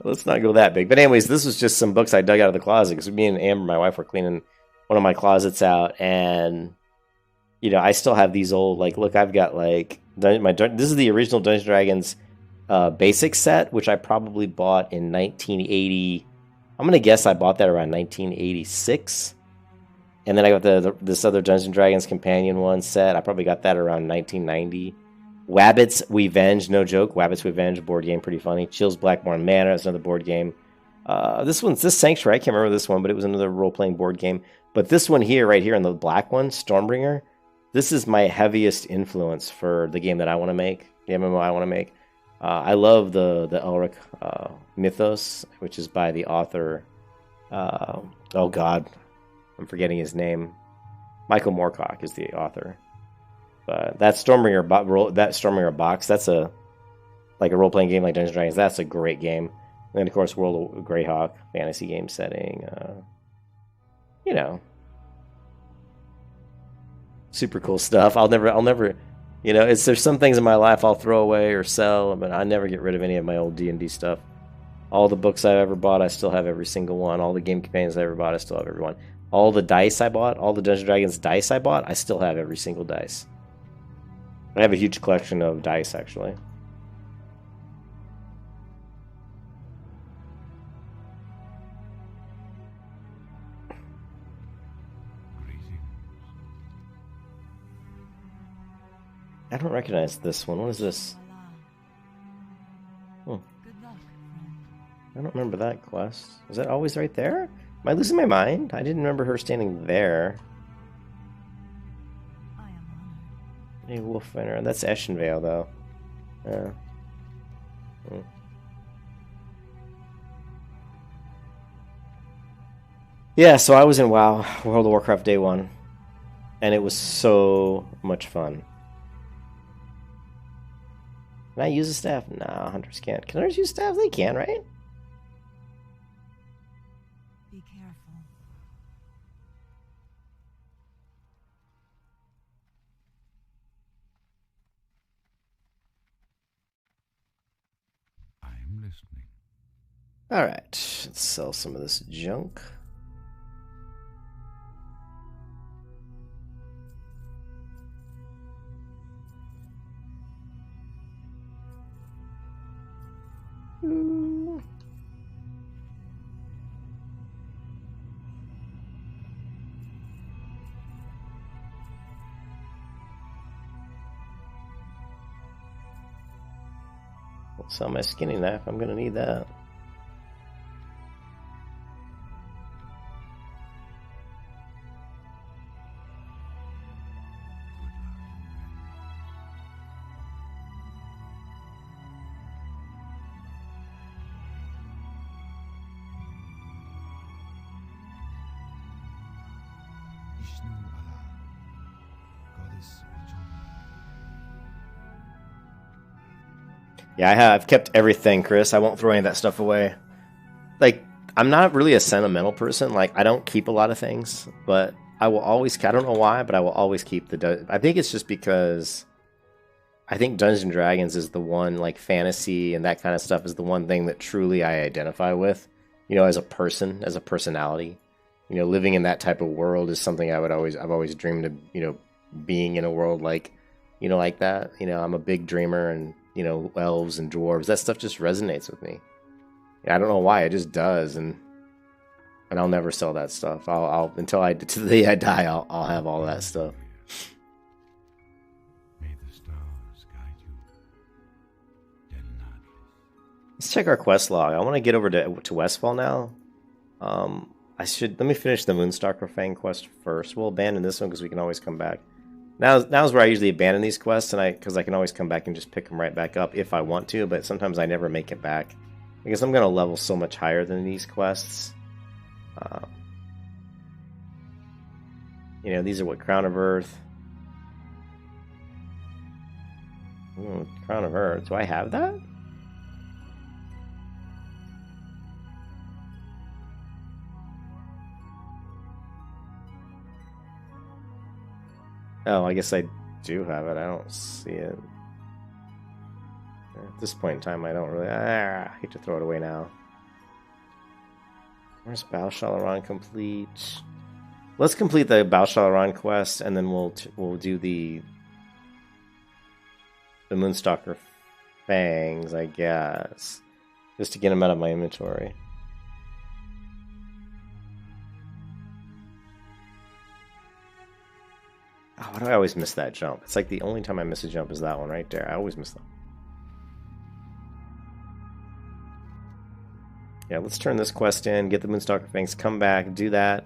Let's not go that big. But anyways, this was just some books I dug out of the closet, because me and Amber, my wife, were cleaning one of my closets out, and, I still have these old, like, look, I've got, like, this is the original Dungeons & Dragons basic set, which I probably bought in 1980. I'm gonna guess I bought that around 1986, and then I got this other Dungeons & Dragons companion one set. I probably got that around 1990. Wabbits We Venge, no joke. Wabbits We Venge board game, pretty funny. Chill's Blackmore Manor is another board game. This Sanctuary. I can't remember this one, but it was another role-playing board game. But this one here, right here, in the black one, Stormbringer. This is my heaviest influence for the game that I want to make, the MMO I want to make. I love the Elric mythos, which is by the author. Oh God, I'm forgetting his name. Michael Moorcock is the author. But that Stormbringer box, that's a role playing game like Dungeons & Dragons. That's a great game. And then of course World of Greyhawk, fantasy game setting. Super cool stuff. I'll never. There's some things in my life I'll throw away or sell, but I never get rid of any of my old D&D stuff. All the books I've ever bought, I still have every single one. All the game companions I ever bought, I still have every one. All the dice I bought, all the Dungeons & Dragons dice I bought, I still have every single dice. I have a huge collection of dice, actually. I don't recognize this one. What is this? I don't remember that quest. Is that always right there? Am I losing my mind? I didn't remember her standing there. Hey, Wolfwinter. That's Eschenvale, though. Yeah. Yeah, so I was in WoW, World of Warcraft Day 1. And it was so much fun. Can I use a staff? No, hunters can't. Can hunters use staff? They can, right? Be careful. I am listening. Alright, let's sell some of this junk. Sell my skinny knife. I'm gonna need that. Yeah, I've kept everything, Chris. I won't throw any of that stuff away. Like, I'm not really a sentimental person. Like, I don't keep a lot of things, but I will always, I don't know why, but I will always keep I think it's just because I think Dungeons and Dragons is the one, like fantasy and that kind of stuff is the one thing that truly I identify with, you know, as a person, as a personality. You know, living in that type of world is something I've always dreamed of, you know, being in a world like, you know, like that. You know, I'm a big dreamer, and, you know, elves and dwarves, that stuff just resonates with me. I don't know why, it just does, and I'll never sell that stuff. I'll until to the day I die, I'll have all that stuff. May the stars guide you. Let's check our quest log. I want to get over to Westfall now. Let me finish the Moonstalker Fang quest first. We'll abandon this one because we can always come back. Now's where I usually abandon these quests, and because I can always come back and just pick them right back up if I want to, but sometimes I never make it back because I'm going to level so much higher than these quests. You know, these are what, Crown of Earth. Crown of Earth. Do I have that? Oh, I guess I do have it. I don't see it. At this point in time, I don't really... I hate to throw it away now. Where's Bao Shalaran complete? Let's complete the Bao Shalaran quest, and then we'll do the Moonstalker Fangs, I guess. Just to get them out of my inventory. Oh, why do I always miss that jump? It's like the only time I miss a jump is that one right there. I always miss that. Yeah, let's turn this quest in, get the Moonstalker Fangs, come back, do that.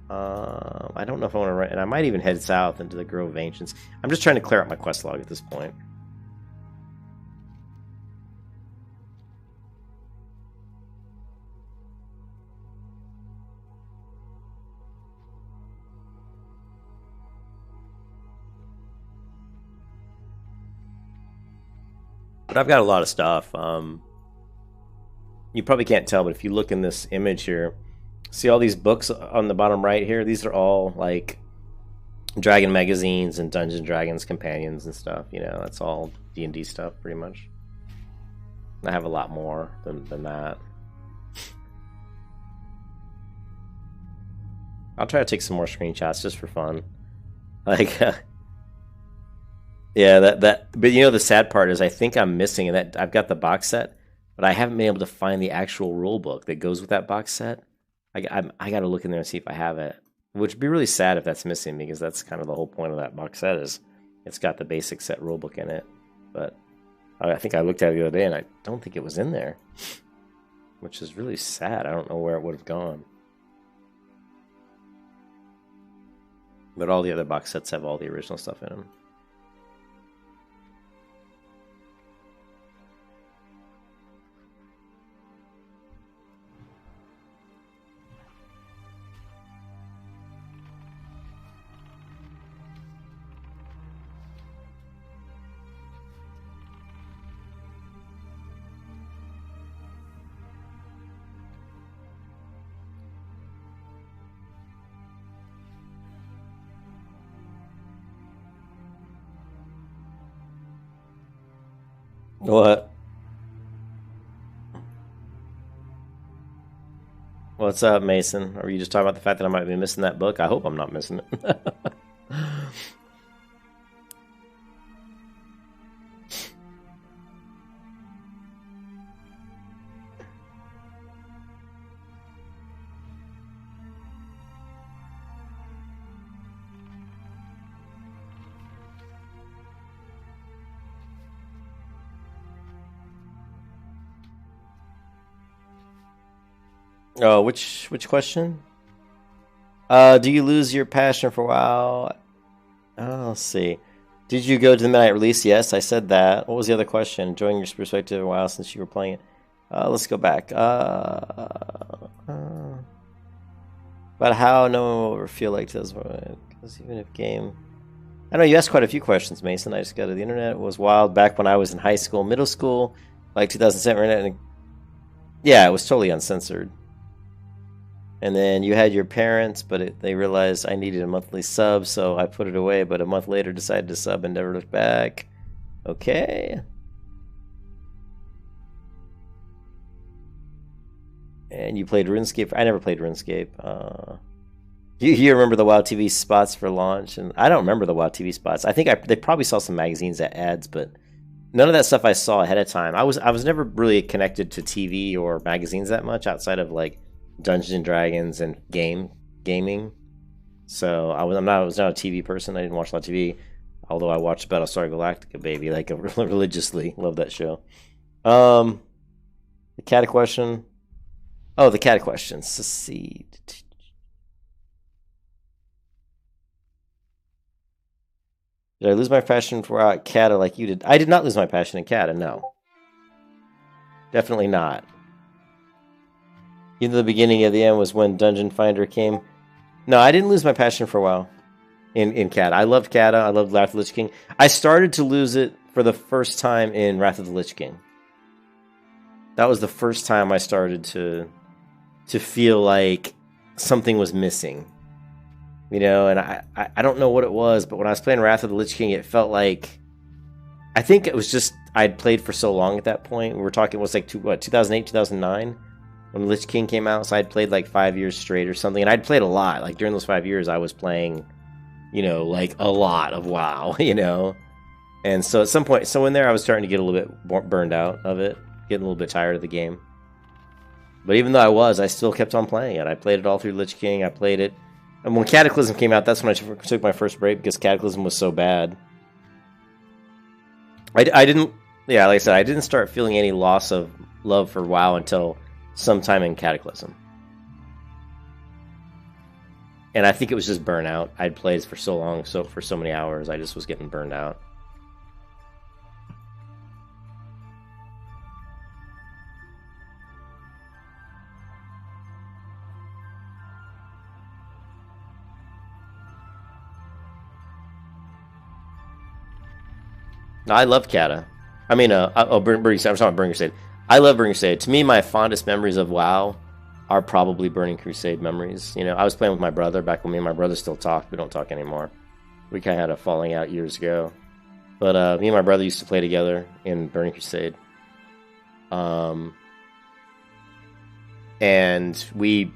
I don't know if I want to run, and I might even head south into the Grove of Ancients. I'm just trying to clear out my quest log at this point. But I've got a lot of stuff. You probably can't tell, but if you look in this image here, see all these books on the bottom right here? These are all like Dragon magazines and Dungeons and Dragons companions and stuff. You know, that's all D&D stuff pretty much. I have a lot more than that. I'll try to take some more screenshots just for fun. Like, yeah, but you know, the sad part is I think I'm missing that. I've got the box set, but I haven't been able to find the actual rule book that goes with that box set. I got to look in there and see if I have it, which would be really sad if that's missing, because that's kind of the whole point of that box set, is it's got the basic set rulebook in it. But I think I looked at it the other day and I don't think it was in there, which is really sad. I don't know where it would have gone. But all the other box sets have all the original stuff in them. What? What's up, Mason? Are you just talking about the fact that I might be missing that book? I hope I'm not missing it. Oh, which question? Do you lose your passion for WoW? Oh, let's see. Did you go to the midnight release? Yes, I said that. What was the other question? Enjoying your perspective of WoW since you were playing it. Let's go back. About how no one will ever feel like this. Because even if game... I know you asked quite a few questions, Mason. I just got to the internet. It was wild back when I was in high school, middle school, like 2007. And yeah, it was totally uncensored. And then you had your parents, but they realized I needed a monthly sub, so I put it away. But a month later, decided to sub and never looked back. Okay. And you played RuneScape. I never played RuneScape. You remember the WoW TV spots for launch? And I don't remember the WoW TV spots. I think they probably saw some magazines that ads, but none of that stuff I saw ahead of time. I was never really connected to TV or magazines that much outside of like Dungeons and Dragons and gaming. So I was not a TV person. I didn't watch a lot of TV, although I watched Battlestar Galactica, baby, like religiously. Love that show. The cat question. Oh, the cat question. Secede. Did I lose my passion for Kata like you did? I did not lose my passion in Kata, no. Definitely not. Even the beginning of the end was when Dungeon Finder came. No, I didn't lose my passion for WoW in Kata. I loved Kata. I loved Wrath of the Lich King. I started to lose it for the first time in Wrath of the Lich King. That was the first time I started to feel like something was missing. You know, and I don't know what it was, but when I was playing Wrath of the Lich King, it felt like... I think it was just... I'd played for so long at that point. We were talking, it was like 2008, 2009? When Lich King came out, so I'd played like 5 years straight or something. And I'd played a lot. Like, during those 5 years, I was playing, you know, like, a lot of WoW, you know? And so at some point... So in there, I was starting to get a little bit burned out of it. Getting a little bit tired of the game. But even though I still kept on playing it. I played it all through Lich King. I played it... And when Cataclysm came out, that's when I took my first break because Cataclysm was so bad. I didn't, yeah, like I said, I didn't start feeling any loss of love for WoW until sometime in Cataclysm. And I think it was just burnout. I'd played for so long, for so many hours, I just was getting burned out. I love Kata. I mean, Burning Crusade. I'm talking about Burning Crusade. I love Burning Crusade. To me, my fondest memories of WoW are probably Burning Crusade memories. You know, I was playing with my brother back when me and my brother still talked. We don't talk anymore. We kind of had a falling out years ago. But me and my brother used to play together in Burning Crusade. And we,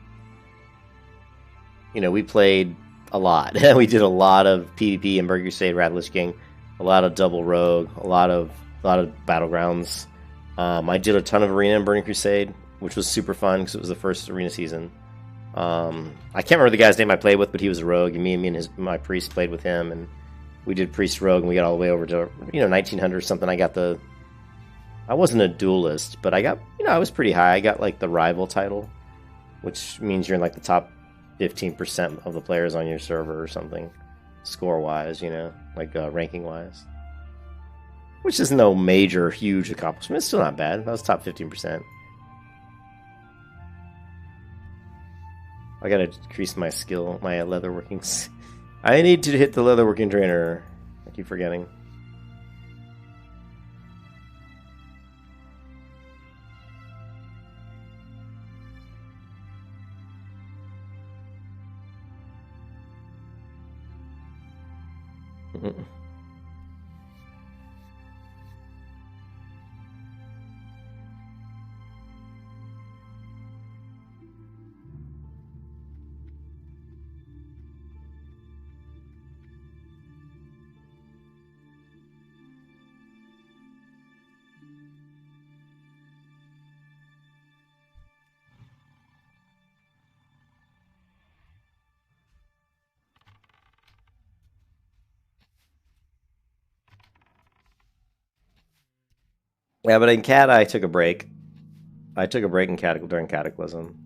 you know, we played a lot. We did a lot of PvP in Burning Crusade, Wrath of the Lich King. A lot of double rogue, a lot of battlegrounds. I did a ton of arena in Burning Crusade, which was super fun because it was the first arena season. I can't remember the guy's name I played with, but he was a rogue, and me and my priest played with him, and we did priest rogue, and we got all the way over to 1900 or something. I wasn't a duelist, but I got I was pretty high. I got like the rival title, which means you're in like the top 15% of the players on your server or something. Score-wise, like ranking-wise. Which is no major, huge accomplishment. It's still not bad. That was top 15%. I gotta increase my skill, my leatherworking. I need to hit the leatherworking trainer. I keep forgetting. Yeah, but in Cat, I took a break. I took a break in during Cataclysm.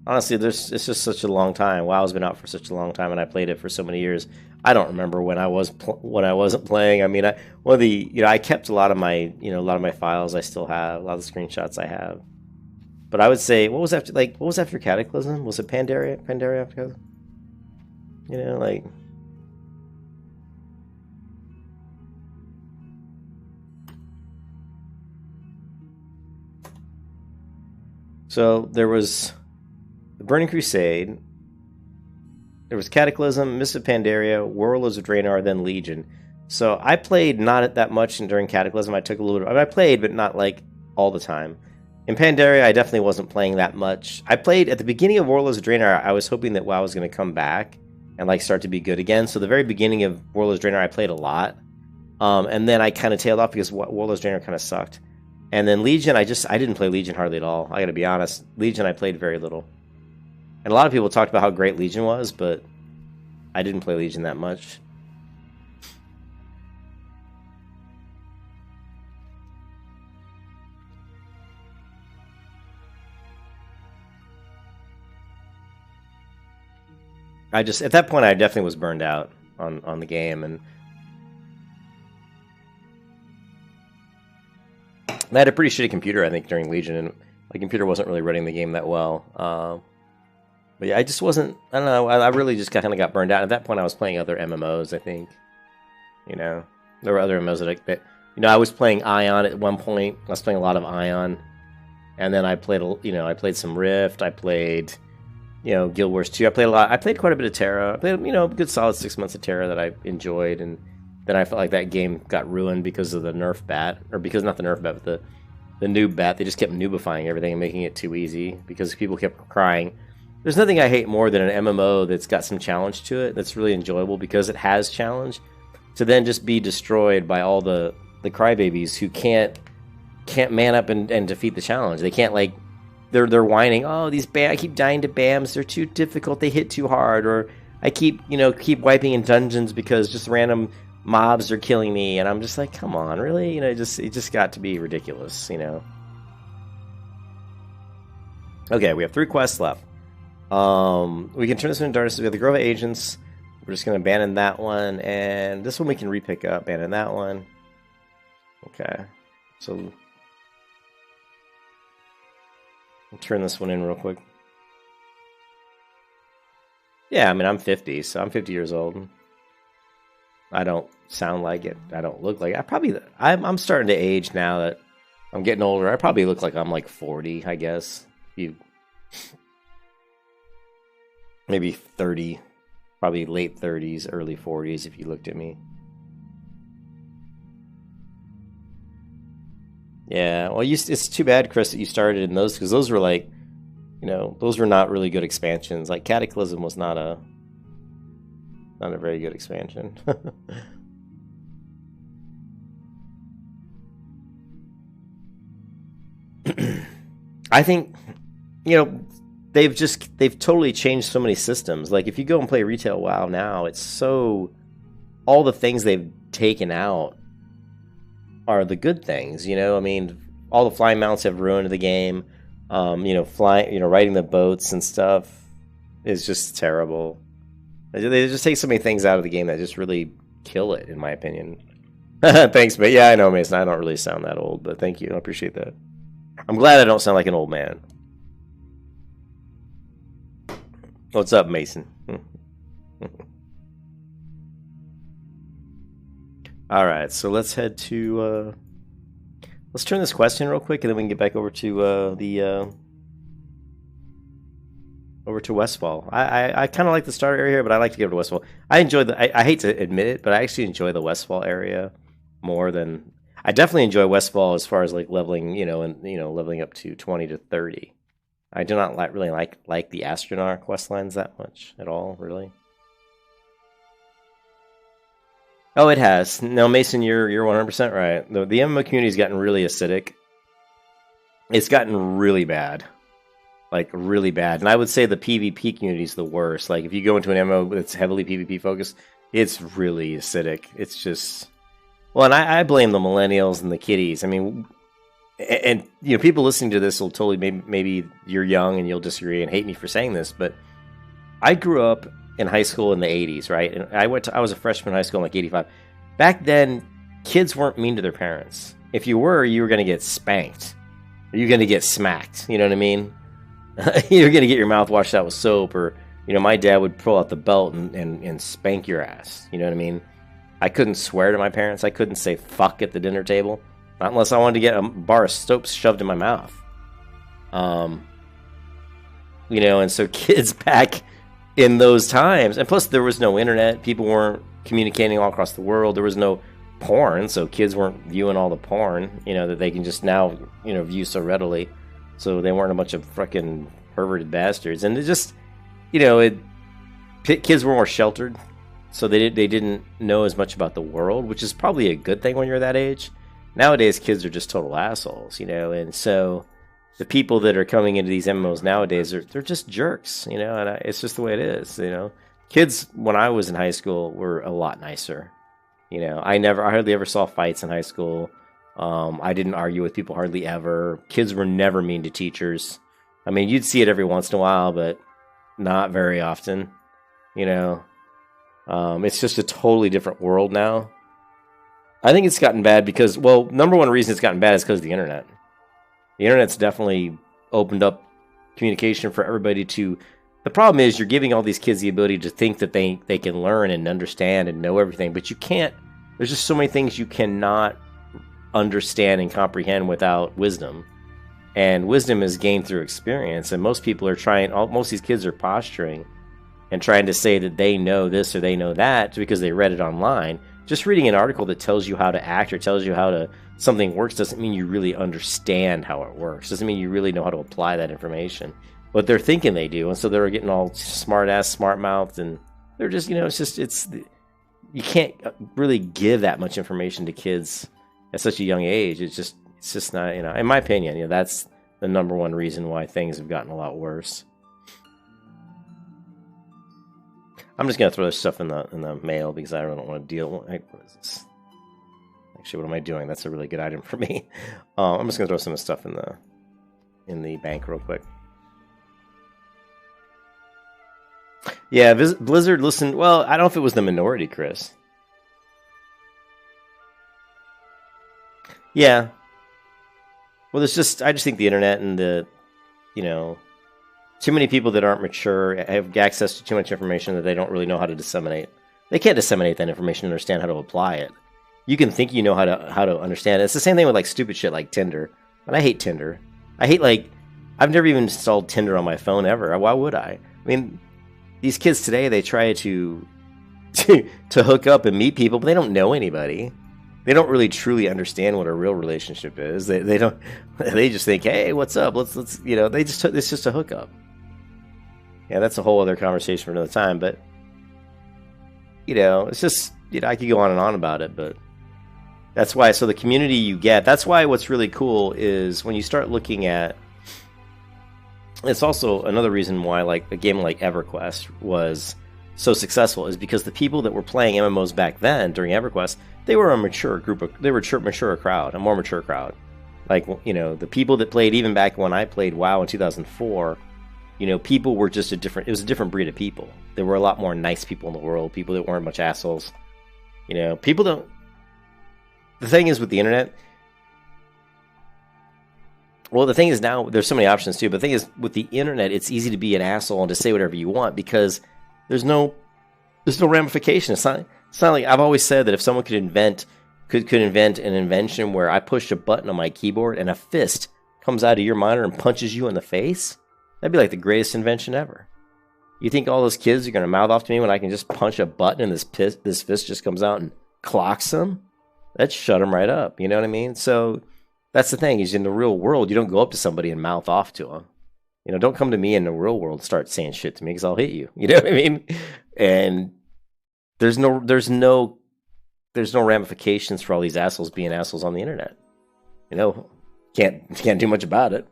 Honestly, it's just such a long time. WoW's been out for such a long time, and I played it for so many years. I don't remember when I wasn't playing. I mean, I kept a lot of my files. I still have a lot of the screenshots I have. But I would say, what was after Cataclysm? Was it Pandaria? Pandaria after Cataclysm? So there was the Burning Crusade, there was Cataclysm, Mists of Pandaria, Warlords of Draenor, then Legion. So I played not that much during Cataclysm. I took a little bit. I mean, I played, but not like all the time. In Pandaria, I definitely wasn't playing that much. I played at the beginning of Warlords of Draenor. I was hoping that WoW was going to come back and like start to be good again. So the very beginning of Warlords of Draenor, I played a lot, and then I kind of tailed off because Warlords of Draenor kind of sucked. And then Legion, I didn't play Legion hardly at all. I got to be honest, Legion I played very little. And a lot of people talked about how great Legion was, but I didn't play Legion that much. At that point, I definitely was burned out on the game, and I had a pretty shitty computer, I think, during Legion, and my computer wasn't really running the game that well. But yeah, I just wasn't, I don't know, I really just kind of got burned out. At that point, I was playing other MMOs, I think. You know, there were other MMOs that you know, I was playing Ion at one point. I was playing a lot of Ion. And then I played, you know, I played some Rift. I played, you know, Guild Wars 2. I played quite a bit of Terra. I played, you know, a good solid 6 months of Terra that I enjoyed. And then I felt like that game got ruined because of the nerf bat. Or because, not the nerf bat, but the noob bat. They just kept noobifying everything and making it too easy because people kept crying. There's nothing I hate more than an MMO that's got some challenge to it that's really enjoyable because it has challenge, to then just be destroyed by all the crybabies who can't man up and defeat the challenge. They can't, like, they're whining, oh, I keep dying to BAMs, they're too difficult, they hit too hard, or I keep wiping in dungeons because just random mobs are killing me, and I'm just like, come on, really? You know, it just got to be ridiculous, you know. Okay, we have 3 quests left. We can turn this into darkness. We have the Grove of Agents. We're just going to abandon that one. And this one we can repick up. Abandon that one. Okay. So, I'll turn this one in real quick. Yeah, I mean, I'm 50, so I'm 50 years old. I don't sound like it. I don't look like it. I'm starting to age now that I'm getting older. I probably look like I'm like 40, I guess. Maybe 30, probably late 30s, early 40s if you looked at me. Yeah, well, it's too bad, Chris, that you started in those, because those were like, you know, those were not really good expansions. Like Cataclysm was not a very good expansion. I think, you know, they've totally changed so many systems. Like if you go and play retail WoW now, it's so, all the things they've taken out are the good things, you know. I mean, all the flying mounts have ruined the game. You know, riding the boats and stuff is just terrible. They just take so many things out of the game that just really kill it, in my opinion. Thanks, but yeah, I know, Mason. I don't really sound that old, but thank you. I appreciate that. I'm glad I don't sound like an old man. What's up, Mason? All right, so let's head to. Let's turn this question real quick, and then we can get back over to over to Westfall. I kind of like the starter area here, but I like to go to Westfall. I enjoy I hate to admit it, but I actually enjoy the Westfall area more than. I definitely enjoy Westfall as far as like leveling, leveling up to 20 to 30. I do not really like the Astronaut quest lines that much at all, really. Oh, it has. No, Mason, you're 100% right. The MMO community's gotten really acidic. It's gotten really bad. Like, really bad. And I would say the PvP community is the worst. Like, if you go into an MMO that's heavily PvP focused, it's really acidic. It's just... Well, and I blame the millennials and the kiddies. I mean... And you know, people listening to this will totally maybe you're young and you'll disagree and hate me for saying this, but I grew up in high school in the 80s, right? And I was a freshman in high school in like 85. Back then, kids weren't mean to their parents. If you were going to get spanked. Or you're going to get smacked. You know what I mean? You're going to get your mouth washed out with soap, or my dad would pull out the belt and spank your ass. You know what I mean? I couldn't swear to my parents. I couldn't say fuck at the dinner table. Not unless I wanted to get a bar of soap shoved in my mouth. And so kids back in those times, and plus there was no internet, people weren't communicating all across the world, there was no porn, so kids weren't viewing all the porn, that they can just now, view so readily. So they weren't a bunch of fucking perverted bastards, and it just, kids were more sheltered, so they didn't know as much about the world, which is probably a good thing when you're that age. Nowadays, kids are just total assholes, and so the people that are coming into these MMOs nowadays they're just jerks, and it's just the way it is, Kids when I was in high school were a lot nicer, I hardly ever saw fights in high school. I didn't argue with people hardly ever. Kids were never mean to teachers. I mean, you'd see it every once in a while, but not very often, It's just a totally different world now. I think it's gotten bad because, well, number one reason it's gotten bad is because of the internet. The internet's definitely opened up communication for everybody to... The problem is you're giving all these kids the ability to think that they can learn and understand and know everything, but you can't... There's just so many things you cannot understand and comprehend without wisdom. And wisdom is gained through experience, and most people are most of these kids are posturing and trying to say that they know this or they know that because they read it online. Just reading an article that tells you how to act or tells you how something works doesn't mean you really understand how it works. Doesn't mean you really know how to apply that information. But they're thinking they do, and so they're getting all smart-ass, smart-mouthed, and they're just, you can't really give that much information to kids at such a young age. It's just not, in my opinion, that's the number one reason why things have gotten a lot worse. I'm just gonna throw this stuff in the mail because I don't want to deal. What is this? Actually, what am I doing? That's a really good item for me. I'm just gonna throw some of the stuff in the bank real quick. Yeah, Blizzard listened. Well, I don't know if it was the minority, Chris. Yeah. Well, I just think the internet and the, too many people that aren't mature have access to too much information that they don't really know how to disseminate. They can't disseminate that information and understand how to apply it. You can think you know how to understand it. It's the same thing with like stupid shit like Tinder. But I hate Tinder. I've never even installed Tinder on my phone ever. Why would I? I mean, these kids today, they try to hook up and meet people, but they don't know anybody. They don't really truly understand what a real relationship is. They don't. They just think, hey, what's up? Let's it's just a hookup. Yeah, that's a whole other conversation for another time. But it's just I could go on and on about it, but that's why. So the community you get. That's why what's really cool is when you start looking at. It's also another reason why like a game like EverQuest was so successful is because the people that were playing MMOs back then during EverQuest, they were a mature crowd, a more mature crowd. Like, the people that played even back when I played WoW in 2004, people were just it was a different breed of people. There were a lot more nice people in the world, people that weren't much assholes. People don't... The thing is with the internet... Well, the thing is now, there's so many options too, but the thing is, with the internet, it's easy to be an asshole and to say whatever you want because there's no ramification. It's not like I've always said that if someone could invent an invention where I push a button on my keyboard and a fist comes out of your monitor and punches you in the face, that'd be like the greatest invention ever. You think all those kids are going to mouth off to me when I can just punch a button and this fist just comes out and clocks them? That'd shut them right up. You know what I mean? So that's the thing, is in the real world, you don't go up to somebody and mouth off to them. Don't come to me in the real world and start saying shit to me because I'll hit you. You know what I mean? And there's no ramifications for all these assholes being assholes on the internet. Can't do much about it.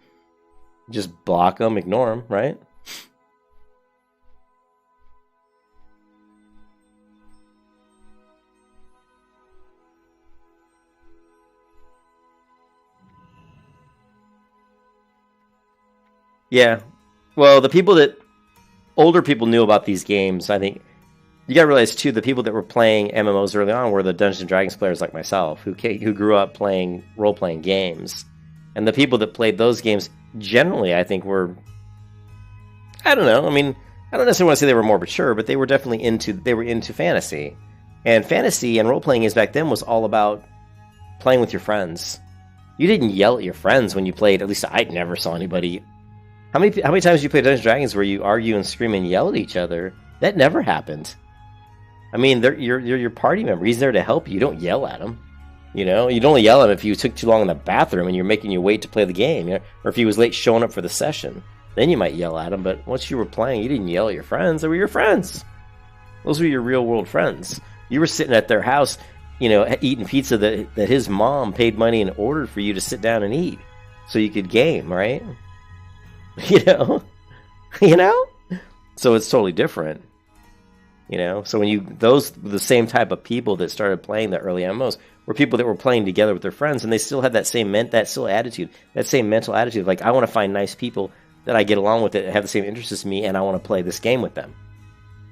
Just block them, ignore them, right? Yeah. Well, older people knew about these games. I think you gotta realize too, the people that were playing MMOs early on were the Dungeons and Dragons players like myself, who grew up playing role-playing games. And the people that played those games generally, I think, were, I don't know. I mean, I don't necessarily want to say they were more mature, but they were definitely into fantasy. And fantasy and role-playing games back then was all about playing with your friends. You didn't yell at your friends when you played. At least I never saw anybody How many times do you play Dungeons and Dragons where you argue and scream and yell at each other? That never happened. I mean, you're your party member. He's there to help you. You don't yell at him. You know, you'd only yell at him if you took too long in the bathroom and you're making you wait to play the game, you know? Or if he was late showing up for the session. Then you might yell at him, but once you were playing, you didn't yell at your friends. They were your friends. Those were your real-world friends. You were sitting at their house, you know, eating pizza that his mom paid money and ordered for you to sit down and eat so you could game, right? You know? You know? So it's totally different. You know? So when the same type of people that started playing the early MMOs were people that were playing together with their friends, and they still had that same attitude, that same mental attitude. Like, I want to find nice people that I get along with, that have the same interests as me, and I want to play this game with them.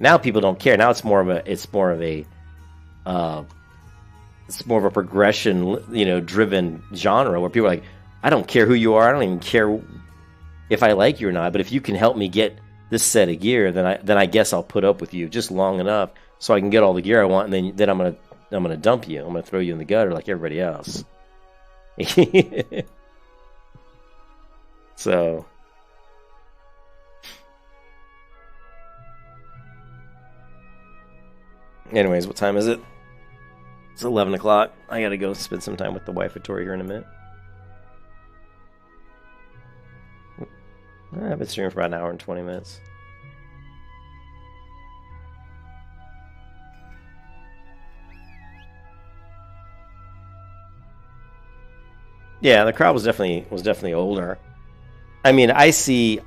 Now people don't care. Now it's more of a progression, you know, driven genre where people are like, I don't care who you are. I don't even care if I like you or not. But if you can help me get this set of gear, then I guess I'll put up with you just long enough so I can get all the gear I want, and then I'm gonna dump you. I'm gonna throw you in the gutter like everybody else. So. Anyways, what time is it? It's 11 o'clock. I gotta go spend some time with the wife at Tori here in a minute. I've been streaming for about an hour and 20 minutes. Yeah, the crowd was definitely older. I mean, I see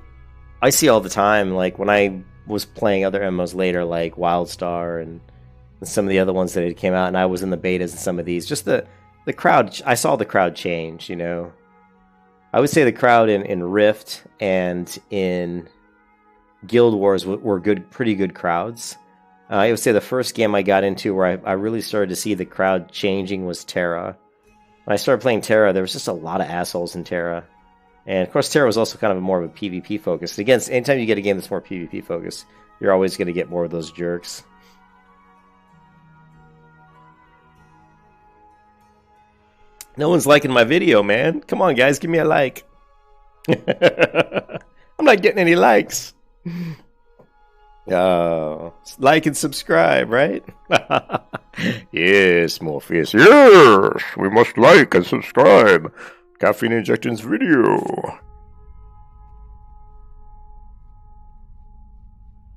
all the time, like when I was playing other MMOs later, like WildStar and some of the other ones that had came out, and I was in the betas and some of these. Just the crowd, I saw the crowd change, you know. I would say the crowd in Rift and in Guild Wars were pretty good crowds. I would say the first game I got into where I really started to see the crowd changing was Terra. When I started playing Terra, there was just a lot of assholes in Terra. And of course, Terra was also kind of more of a PvP focus. Again, anytime you get a game that's more PvP focused, you're always going to get more of those jerks. No one's liking my video, man. Come on, guys, give me a like. I'm not getting any likes. Like and subscribe, right? Yes, Morpheus. Yes, we must like and subscribe. Caffeineinjected's video.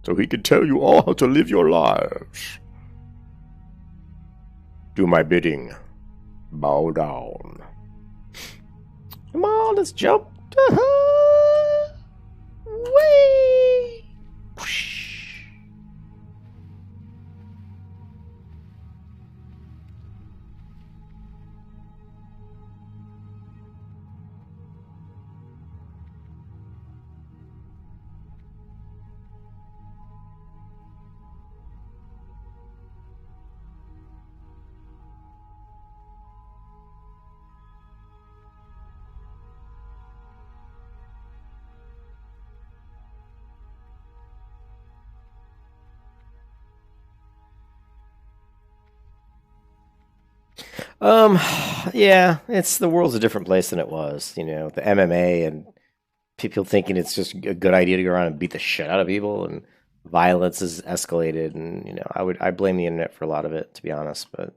So he can tell you all how to live your lives. Do my bidding. Bow down. Come on, let's jump. Way. Yeah, the world's a different place than it was, you know, the MMA and people thinking it's just a good idea to go around and beat the shit out of people, and violence is escalated, and, you know, I blame the internet for a lot of it, to be honest, but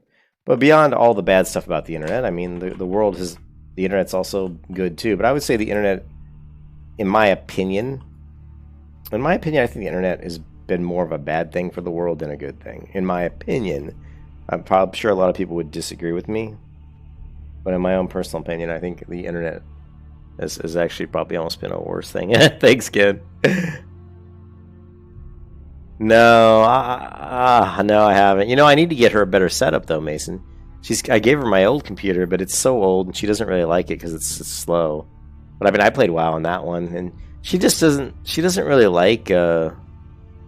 beyond all the bad stuff about the internet, I mean, the internet's also good too, but I would say the internet, in my opinion, I think the internet has been more of a bad thing for the world than a good thing, in my opinion. I'm probably sure a lot of people would disagree with me, but in my own personal opinion, I think the internet has actually probably almost been a worse thing. Thanks, kid. No, I haven't. You know, I need to get her a better setup, though, Mason. I gave her my old computer, but it's so old, and she doesn't really like it because it's slow. But I mean, I played WoW on that one, and she doesn't really like.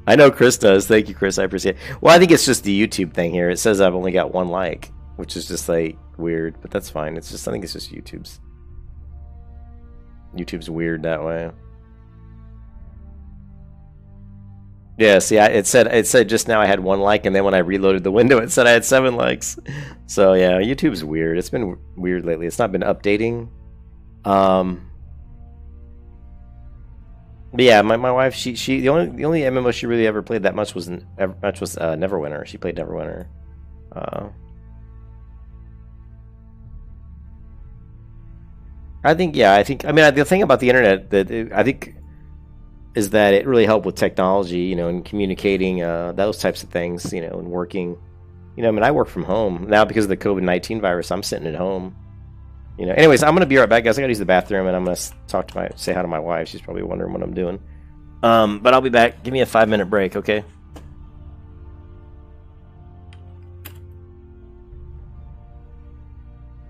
I know Chris does. Thank you, Chris. I appreciate it. Well, I think it's just the YouTube thing here. It says I've only got 1 like, which is just like weird, but that's fine. I think it's just YouTube's weird that way. Yeah, see, it said just now I had 1 like, and then when I reloaded the window, it said I had 7 likes. So yeah, YouTube's weird. It's been weird lately. It's not been updating. But yeah, my wife, she the only MMO she really ever played that much was Neverwinter. She played Neverwinter. Uh, I mean the thing about the internet that I think is that it really helped with technology, and communicating, those types of things, and working. I mean, I work from home now because of the COVID-19 virus. I'm sitting at home. Anyways, I'm gonna be right back, guys. I gotta use the bathroom, and I'm gonna say hi to my wife. She's probably wondering what I'm doing. But I'll be back. Give me a 5-minute break, okay?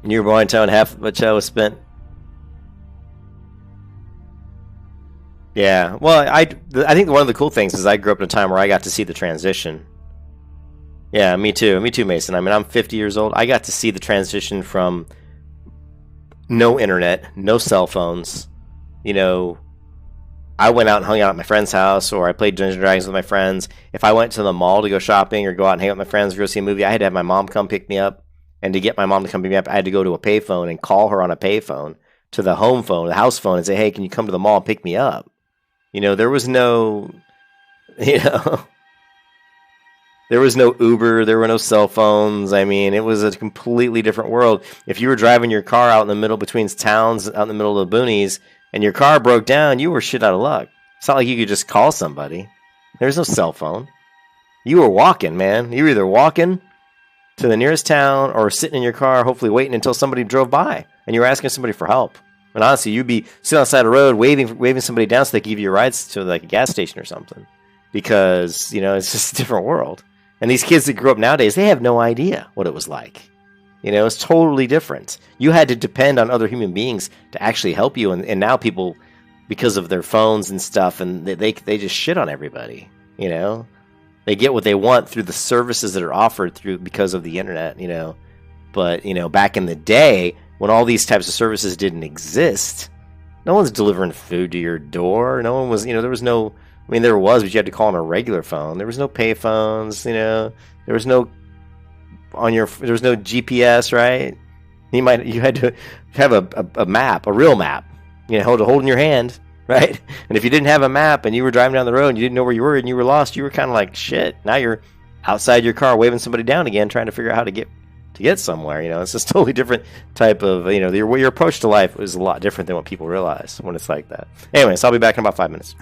You were born in town, half of which I was spent. Yeah, well, I think one of the cool things is I grew up in a time where I got to see the transition. Yeah, me too, Mason. I mean, I'm 50 years old. I got to see the transition from no internet, no cell phones. I went out and hung out at my friend's house, or I played Dungeons and Dragons with my friends. If I went to the mall to go shopping or go out and hang out with my friends or go see a movie, I had to have my mom come pick me up. And to get my mom to come pick me up, I had to go to a payphone and call her on a payphone to the home phone, the house phone, and say, "Hey, can you come to the mall and pick me up?" There was no, you know, there was no Uber, there were no cell phones. I mean, it was a completely different world. If you were driving your car out in the middle between towns, out in the middle of the boonies, and your car broke down, you were shit out of luck. It's not like you could just call somebody. There's no cell phone. You were walking, man. You were either walking to the nearest town or sitting in your car, hopefully waiting until somebody drove by, and you were asking somebody for help. And honestly, you'd be sitting on the side of the road waving somebody down so they could give you rides to like a gas station or something, because it's just a different world. And these kids that grew up nowadays, they have no idea what it was like. It's totally different. You had to depend on other human beings to actually help you, and now people, because of their phones and stuff, and they just shit on everybody. They get what they want through the services that are offered because of the internet. But back in the day when all these types of services didn't exist, no one's delivering food to your door. No one was. There was no. I mean, there was, but you had to call on a regular phone. There was no pay phones, there was no there was no GPS, right? You had to have a map, a real map, to hold in your hand, right? And if you didn't have a map and you were driving down the road and you didn't know where you were and you were lost, you were kind of like, shit. Now you're outside your car waving somebody down again, trying to figure out how to get somewhere. It's just totally different type of, your approach to life is a lot different than what people realize when it's like that. Anyway, so I'll be back in about 5 minutes.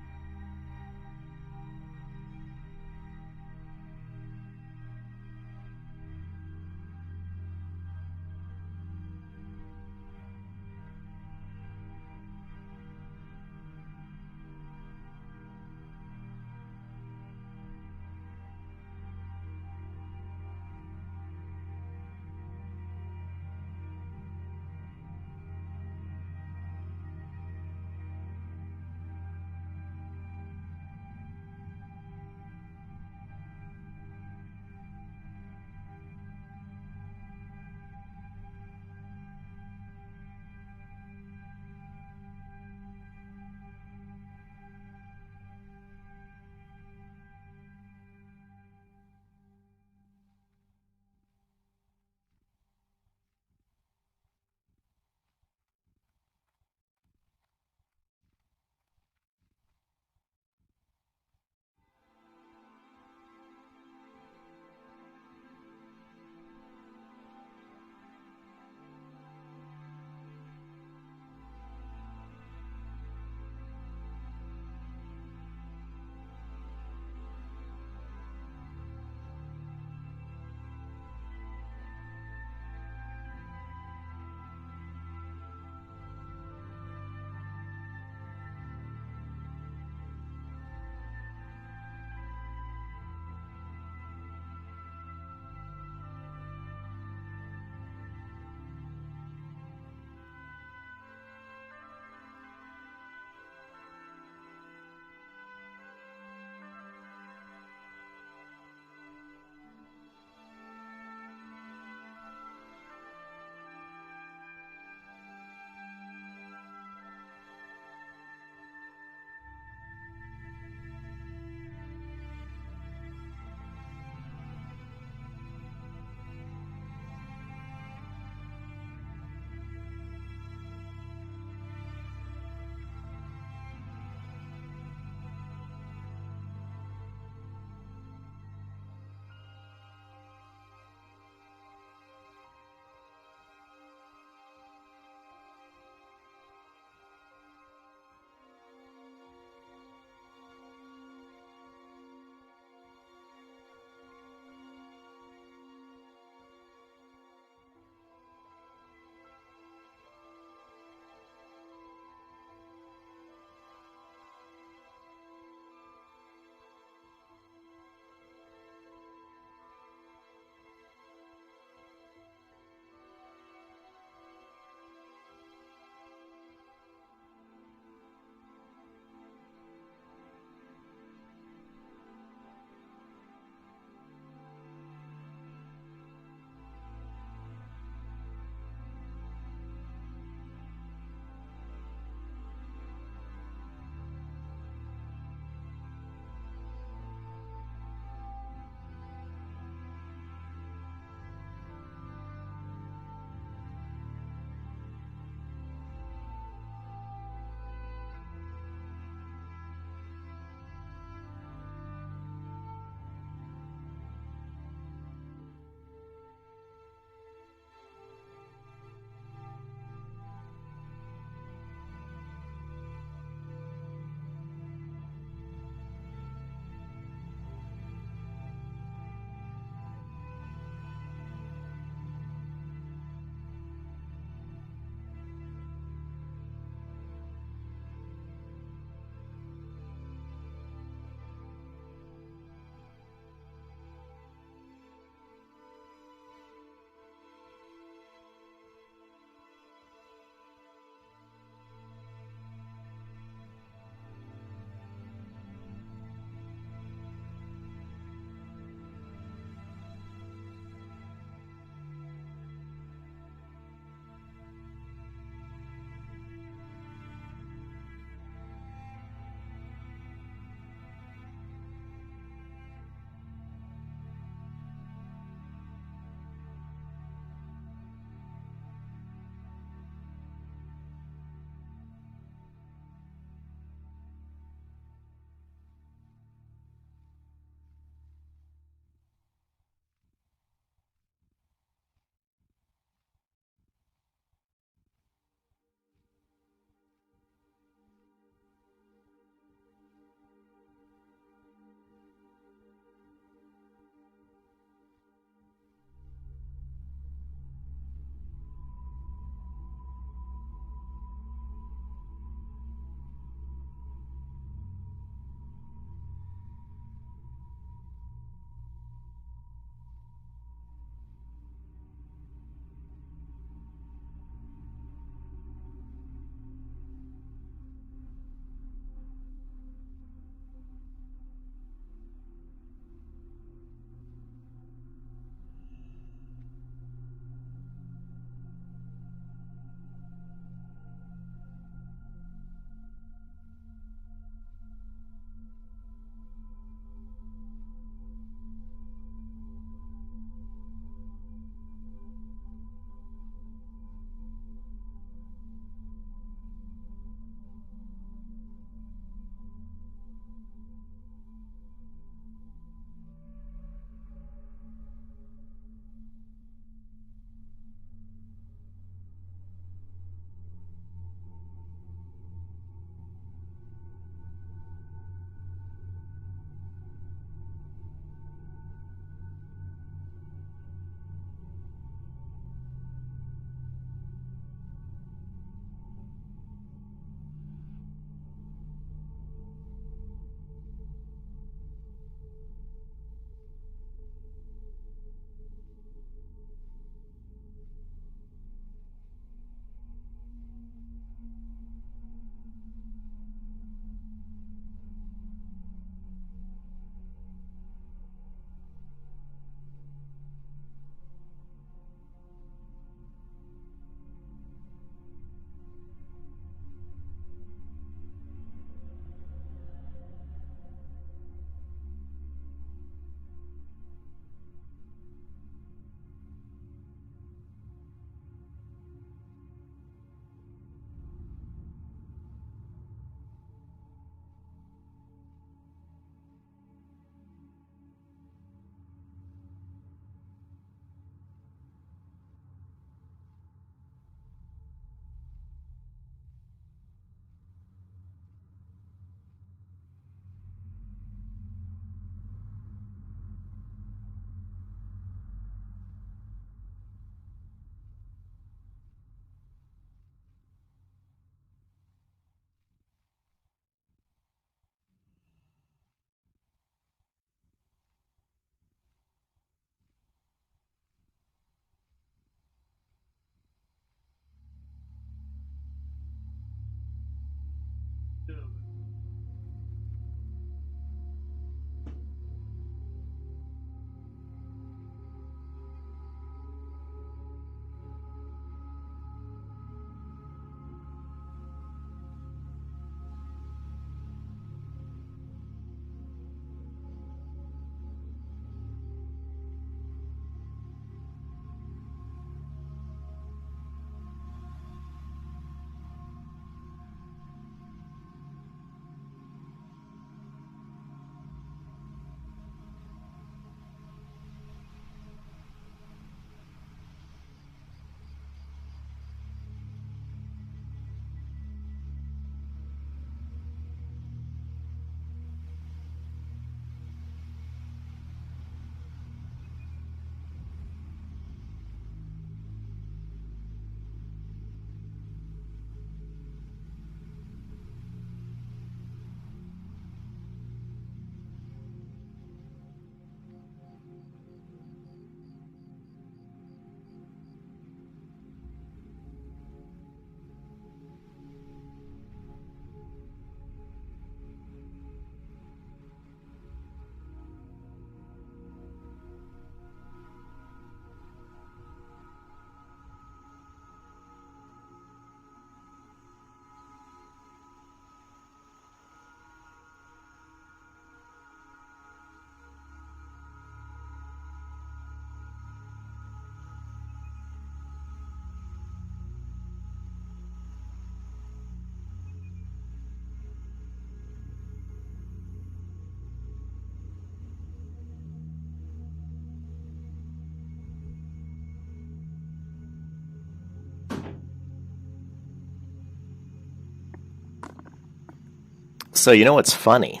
So you know what's funny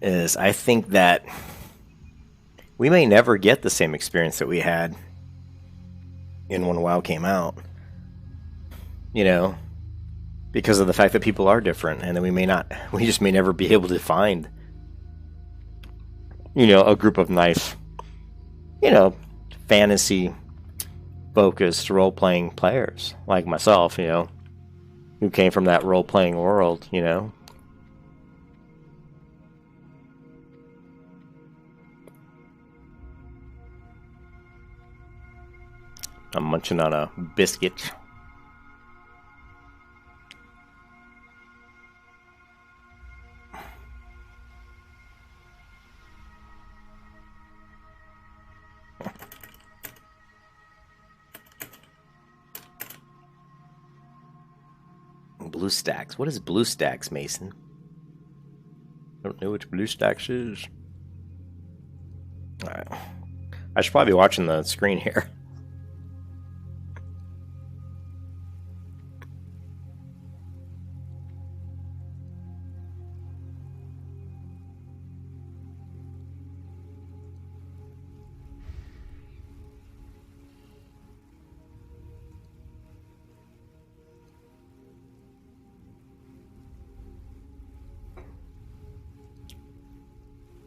is I think that we may never get the same experience that we had in when WoW came out. You know, because of the fact that people are different, and then we just may never be able to find, you know, a group of nice, you know, fantasy focused role-playing players like myself, you know, who came from that role-playing world, you know. I'm munching on a biscuit. BlueStacks. What is BlueStacks, Mason? I don't know what BlueStacks is. Alright. I should probably be watching the screen here.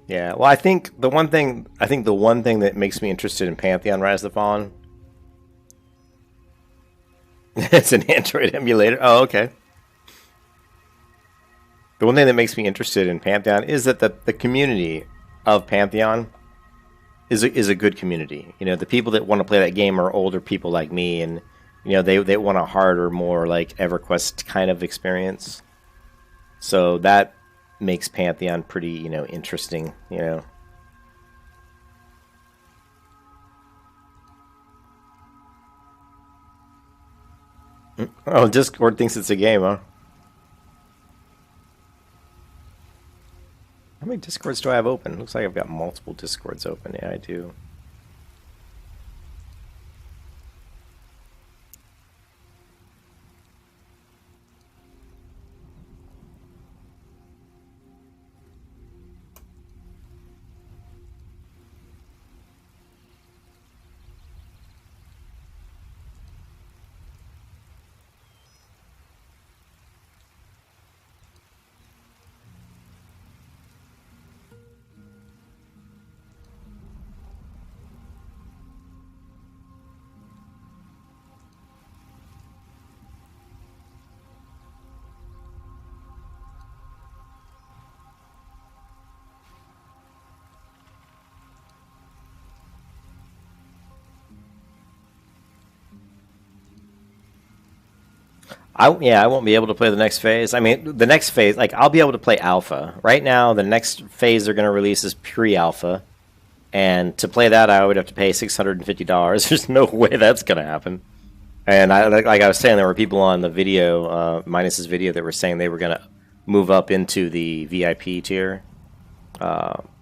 Yeah, well, I think the one thing that makes me interested in Pantheon Rise of the Fallen, it's an Android emulator. Oh, okay. The one thing that makes me interested in Pantheon is that the community of Pantheon is a good community. You know, the people that want to play that game are older people like me, and you know they want a harder, more like EverQuest kind of experience. So that makes Pantheon pretty, you know, interesting, you know. Oh, Discord thinks it's a game, huh? How many Discords do I have open? Looks like I've got multiple Discords open. Yeah, I do. I won't be able to play the next phase. I mean, the next phase, like, I'll be able to play alpha. Right now, the next phase they're going to release is pre-alpha. And to play that, I would have to pay $650. There's no way that's going to happen. And like I was saying, there were people on the video, Minus's video, that were saying they were going to move up into the VIP tier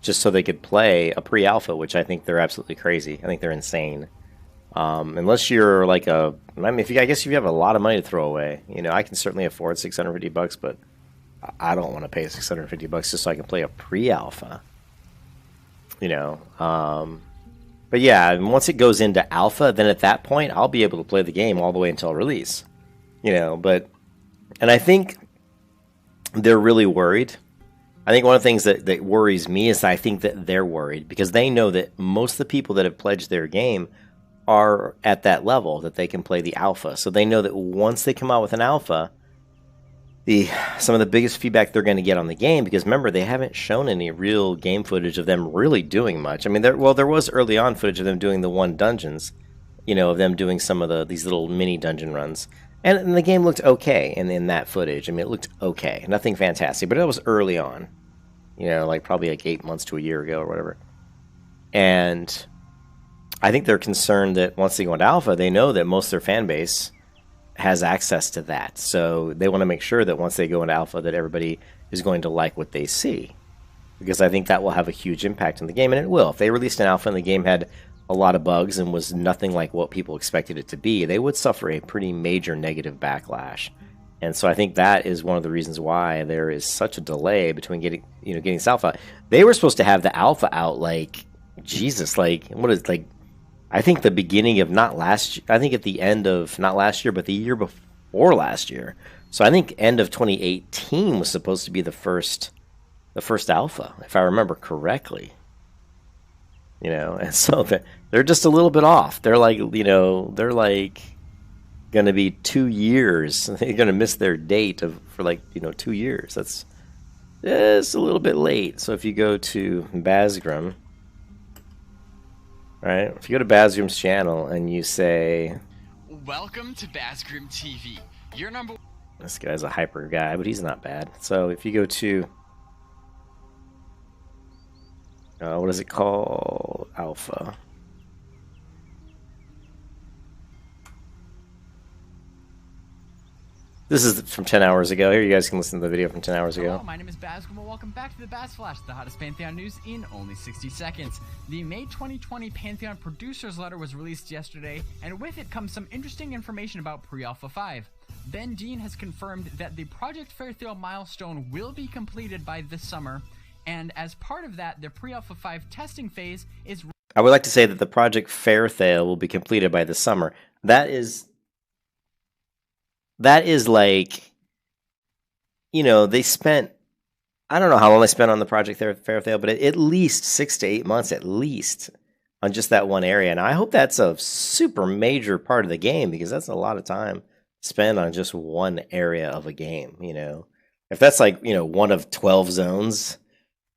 just so they could play a pre-alpha, which I think they're absolutely crazy. I think they're insane. Unless you're like I mean, I guess if you have a lot of money to throw away, you know, I can certainly afford $650, but I don't want to pay $650 just so I can play a pre-alpha. You know, but yeah, and once it goes into alpha, then at that point I'll be able to play the game all the way until release. You know, and I think they're really worried. I think one of the things that worries me is I think that they're worried because they know that most of the people that have pledged their game are at that level that they can play the alpha. So they know that once they come out with an alpha, some of the biggest feedback they're going to get on the game, because remember, they haven't shown any real game footage of them really doing much. I mean, there was early on footage of them doing the one dungeons, you know, of them doing some of these little mini dungeon runs. And the game looked okay in that footage. I mean, it looked okay. Nothing fantastic, but it was early on. You know, like probably like 8 months to a year ago or whatever. And I think they're concerned that once they go into alpha, they know that most of their fan base has access to that. So they want to make sure that once they go into alpha that everybody is going to like what they see. Because I think that will have a huge impact on the game, and it will. If they released an alpha and the game had a lot of bugs and was nothing like what people expected it to be, they would suffer a pretty major negative backlash. And so I think that is one of the reasons why there is such a delay between getting this alpha. They were supposed to have the alpha out like Jesus, like what is like I think the beginning of not last I think at the end of not last year, but the year before last year. So I think end of 2018 was supposed to be the first alpha, if I remember correctly. And so they're just a little bit off. They're like, they're like going to be 2 years. They're going to miss their date for like 2 years. It's a little bit late. So if you go to Basgrim, right? If you go to Basgrim's channel and you say, "Welcome to Basgrim TV, your number." This guy's a hyper guy, but he's not bad. So if you go to what is it called? Alpha. This is from 10 hours ago. Here, you guys can listen to the video from 10 hours ago. Hello, my name is Basgrim, and welcome back to the Baz Flash, the hottest Pantheon news in only 60 seconds. The May 2020 Pantheon Producers Letter was released yesterday, and with it comes some interesting information about Pre-Alpha 5. Ben Dean has confirmed that the Project Fairtale milestone will be completed by this summer, and as part of that, the Pre-Alpha 5 testing phase is... I would like to say that the Project Fairtale will be completed by this summer. That is like, they spent, I don't know how long they spent on the Project Fairtale, but at least 6 to 8 months, at least, on just that one area. And I hope that's a super major part of the game, because that's a lot of time spent on just one area of a game, If that's like, one of 12 zones,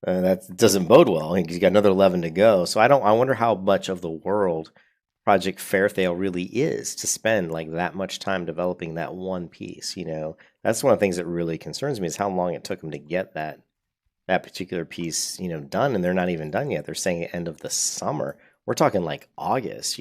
that doesn't bode well. I think he's got another 11 to go. So I wonder how much of the world Project Fairtale really is to spend like that much time developing that one piece. That's one of the things that really concerns me, is how long it took them to get that particular piece, done, and they're not even done yet. They're saying the end of the summer. We're talking like August,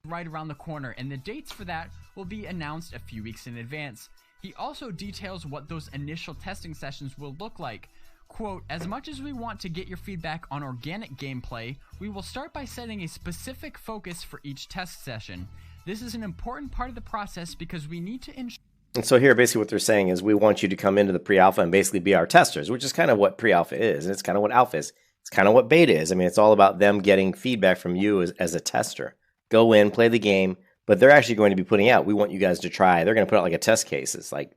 right around the corner, and the dates for that will be announced a few weeks in advance. He also details what those initial testing sessions will look like. Quote, "As much as we want to get your feedback on organic gameplay, we will start by setting a specific focus for each test session. This is an important part of the process because we need to ensure..." And so here, basically what they're saying is we want you to come into the pre-alpha and basically be our testers, which is kind of what pre-alpha is. And it's kind of what alpha is. It's kind of what beta is. I mean, it's all about them getting feedback from you as a tester. Go in, play the game, but they're actually going to be putting out, we want you guys to try. They're going to put out like a test case. It's like,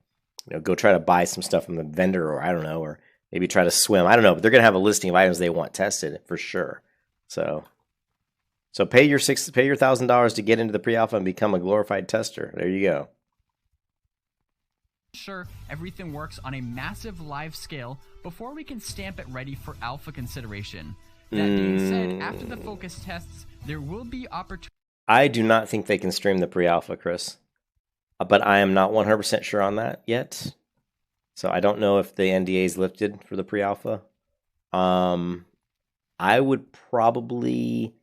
go try to buy some stuff from the vendor, or I don't know, or maybe try to swim. I don't know, but they're going to have a listing of items they want tested for sure. So pay your $1,000 to get into the pre-alpha and become a glorified tester. There you go. Sure, everything works on a massive live scale before we can stamp it ready for alpha consideration. That being said, after the focus tests, there will be opportunity. I do not think they can stream the pre-alpha, Chris, but I am not 100% sure on that yet. So I don't know if the NDA is lifted for the pre-alpha. I would probably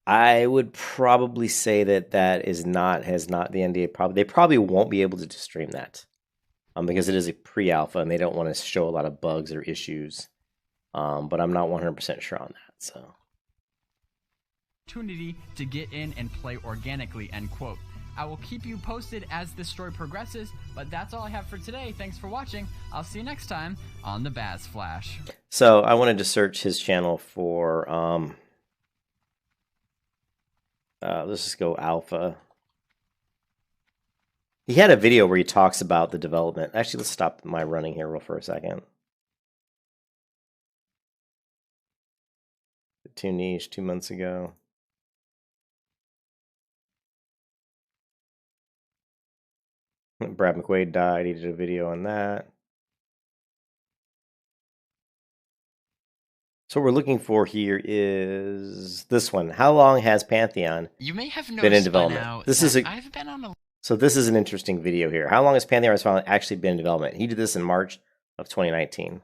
say that has not the NDA they probably won't be able to stream that, because it is a pre-alpha and they don't want to show a lot of bugs or issues. But I'm not 100% sure on that. So opportunity to get in and play organically, end quote. I will keep you posted as this story progresses, but that's all I have for today. Thanks for watching. I'll see you next time on the Baz Flash. So I wanted to search his channel for let's just go alpha. He had a video where he talks about the development. Actually, let's stop my running here for a second. Too niche 2 months ago. Brad McQuaid died. He did a video on that. So what we're looking for here is this one. How long has Pantheon been in development? This is So this is an interesting video here. How long has Pantheon actually been in development? He did this in March of 2019.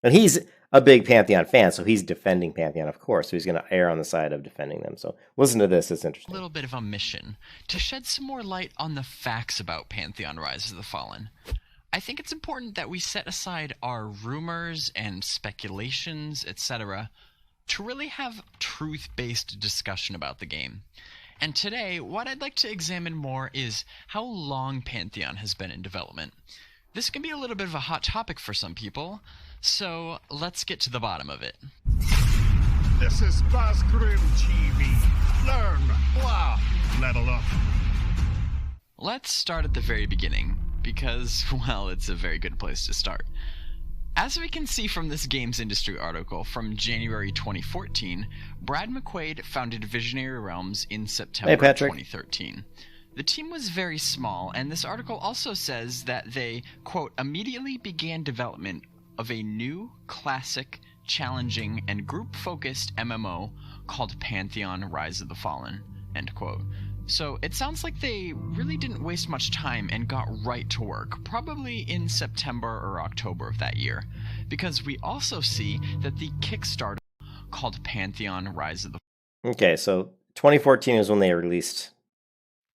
And he's a big Pantheon fan, so he's defending Pantheon, of course. So he's going to err on the side of defending them. So listen to this. It's interesting. A little bit of a mission to shed some more light on the facts about Pantheon Rise of the Fallen. I think it's important that we set aside our rumors and speculations, etc., to really have truth-based discussion about the game. And today, what I'd like to examine more is how long Pantheon has been in development. This can be a little bit of a hot topic for some people, so let's get to the bottom of it. This is Basgrim TV. Learn, blah, level up. Let's start at the very beginning, because, well, it's a very good place to start. As we can see from this Games Industry article from January 2014, Brad McQuaid founded Visionary Realms in September 2013. The team was very small, and this article also says that they, quote, immediately began development of a new, classic, challenging, and group-focused MMO called Pantheon Rise of the Fallen, end quote. So it sounds like they really didn't waste much time and got right to work, probably in September or October of that year, because we also see that the Kickstarter called Pantheon Rise of the Okay, so 2014 is when they released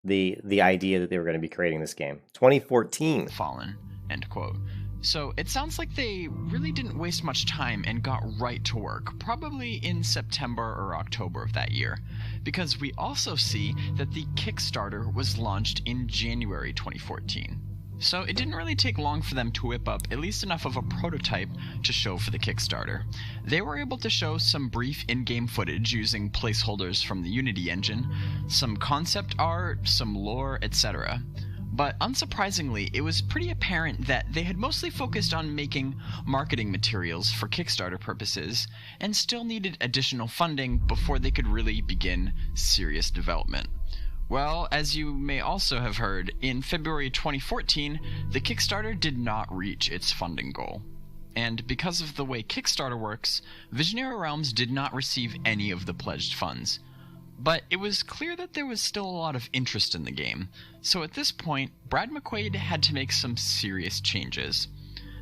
the idea that they were going to be creating this game. 2014. Fallen, end quote. So it sounds like they really didn't waste much time and got right to work, probably in September or October of that year, because we also see that the Kickstarter was launched in January 2014. So it didn't really take long for them to whip up at least enough of a prototype to show for the Kickstarter. They were able to show some brief in-game footage using placeholders from the Unity engine, some concept art, some lore, etc. But unsurprisingly, it was pretty apparent that they had mostly focused on making marketing materials for Kickstarter purposes and still needed additional funding before they could really begin serious development. Well, as you may also have heard, in February 2014, the Kickstarter did not reach its funding goal. And because of the way Kickstarter works, Visionary Realms did not receive any of the pledged funds. But it was clear that there was still a lot of interest in the game, so at this point, Brad McQuaid had to make some serious changes.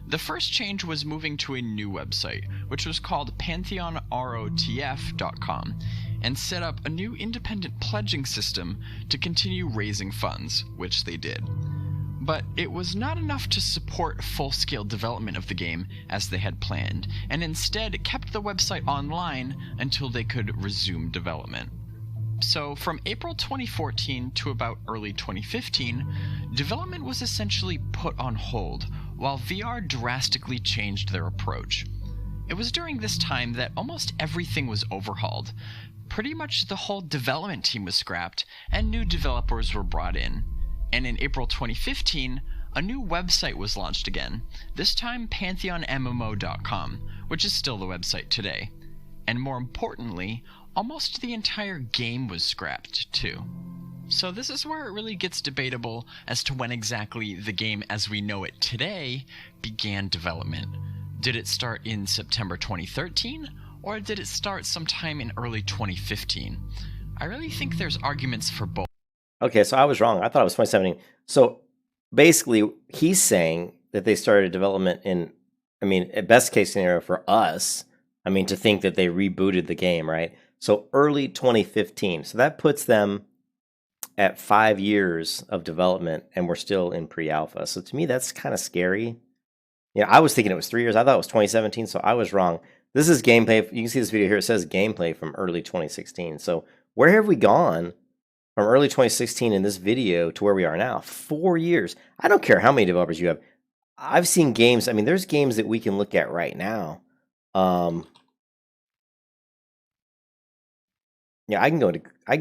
The first change was moving to a new website, which was called PantheonROTF.com, and set up a new independent pledging system to continue raising funds, which they did. But it was not enough to support full-scale development of the game as they had planned, and instead kept the website online until they could resume development. So from April 2014 to about early 2015, development was essentially put on hold, while VR drastically changed their approach. It was during this time that almost everything was overhauled. Pretty much the whole development team was scrapped, and new developers were brought in. And in April 2015, a new website was launched again, this time PantheonMMO.com, which is still the website today. And more importantly, almost the entire game was scrapped, too. So this is where it really gets debatable as to when exactly the game as we know it today began development. Did it start in September 2013, or did it start sometime in early 2015? I really think there's arguments for both. Okay, so I was wrong. I thought it was 2017. So basically, he's saying that they started development in, best case scenario for us, to think that they rebooted the game, right? So early 2015. So that puts them at 5 years of development, and we're still in pre-alpha. So to me, that's kind of scary. I was thinking it was 3 years. I thought it was 2017, so I was wrong. This is gameplay. You can see this video here. It says gameplay from early 2016. So where have we gone from early 2016 in this video to where we are now? 4 years. I don't care how many developers you have. I've seen games. There's games that we can look at right now. I can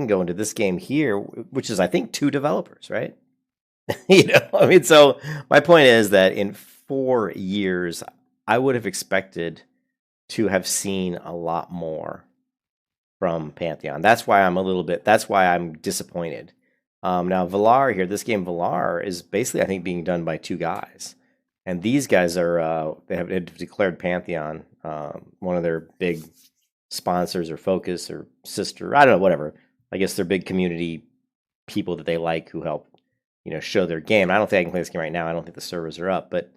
go into this game here, which is I think 2 developers, right? So my point is that in 4 years, I would have expected to have seen a lot more from Pantheon. That's why I'm disappointed. Now Valar here, this game Valar is basically I think being done by 2 guys, and these guys are they have declared Pantheon one of their big sponsors or focus or sister, I don't know, whatever. I guess they're big community people that they like who help, show their game. I don't think I can play this game right now. I don't think the servers are up, but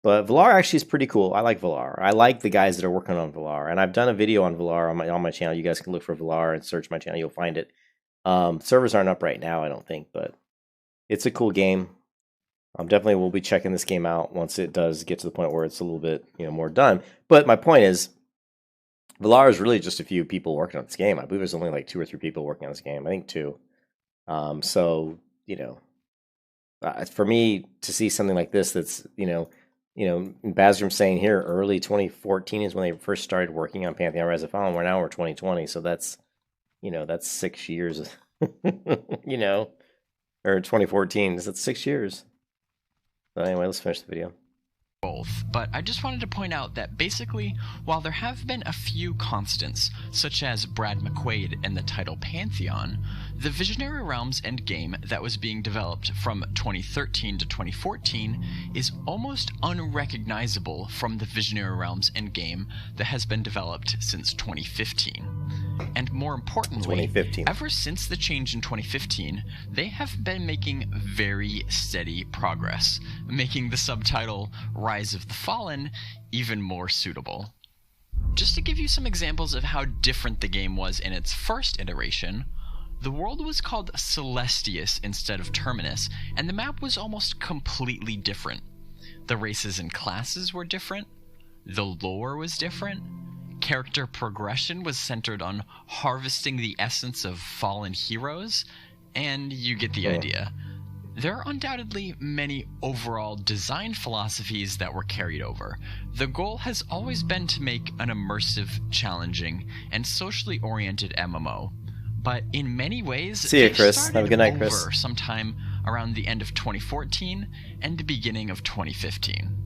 Valar actually is pretty cool. I like Valar. I like the guys that are working on Valar, and I've done a video on Valar on my channel. You guys can look for Valar and search my channel. You'll find it. Servers aren't up right now, I don't think, but it's a cool game. Definitely we'll be checking this game out once it does get to the point where it's a little bit more done. But my point is, Valar is really just a few people working on this game. I believe there's only like 2 or 3 people working on this game. I think 2. So, for me to see something like this, that's, Basram saying here early 2014 is when they first started working on Pantheon Rise of Fallen. We're 2020, so that's 6 years, or 2014. So that's 6 years. But anyway, let's finish the video. Both, but I just wanted to point out that basically, while there have been a few constants, such as Brad McQuaid and the title Pantheon, the Visionary Realms endgame that was being developed from 2013 to 2014 is almost unrecognizable from the Visionary Realms endgame that has been developed since 2015. And more importantly, 2015. Ever since the change in 2015, they have been making very steady progress, making the subtitle Rise of the Fallen even more suitable. Just to give you some examples of how different the game was in its first iteration, the world was called Celestius instead of Terminus, and the map was almost completely different. The races and classes were different, the lore was different, character progression was centered on harvesting the essence of fallen heroes, and you get the idea. There are undoubtedly many overall design philosophies that were carried over. The goal has always been to make an immersive, challenging, and socially oriented MMO. But in many ways, see you, Chris. Have a good night, Chris. Sometime around the end of 2014 and the beginning of 2015.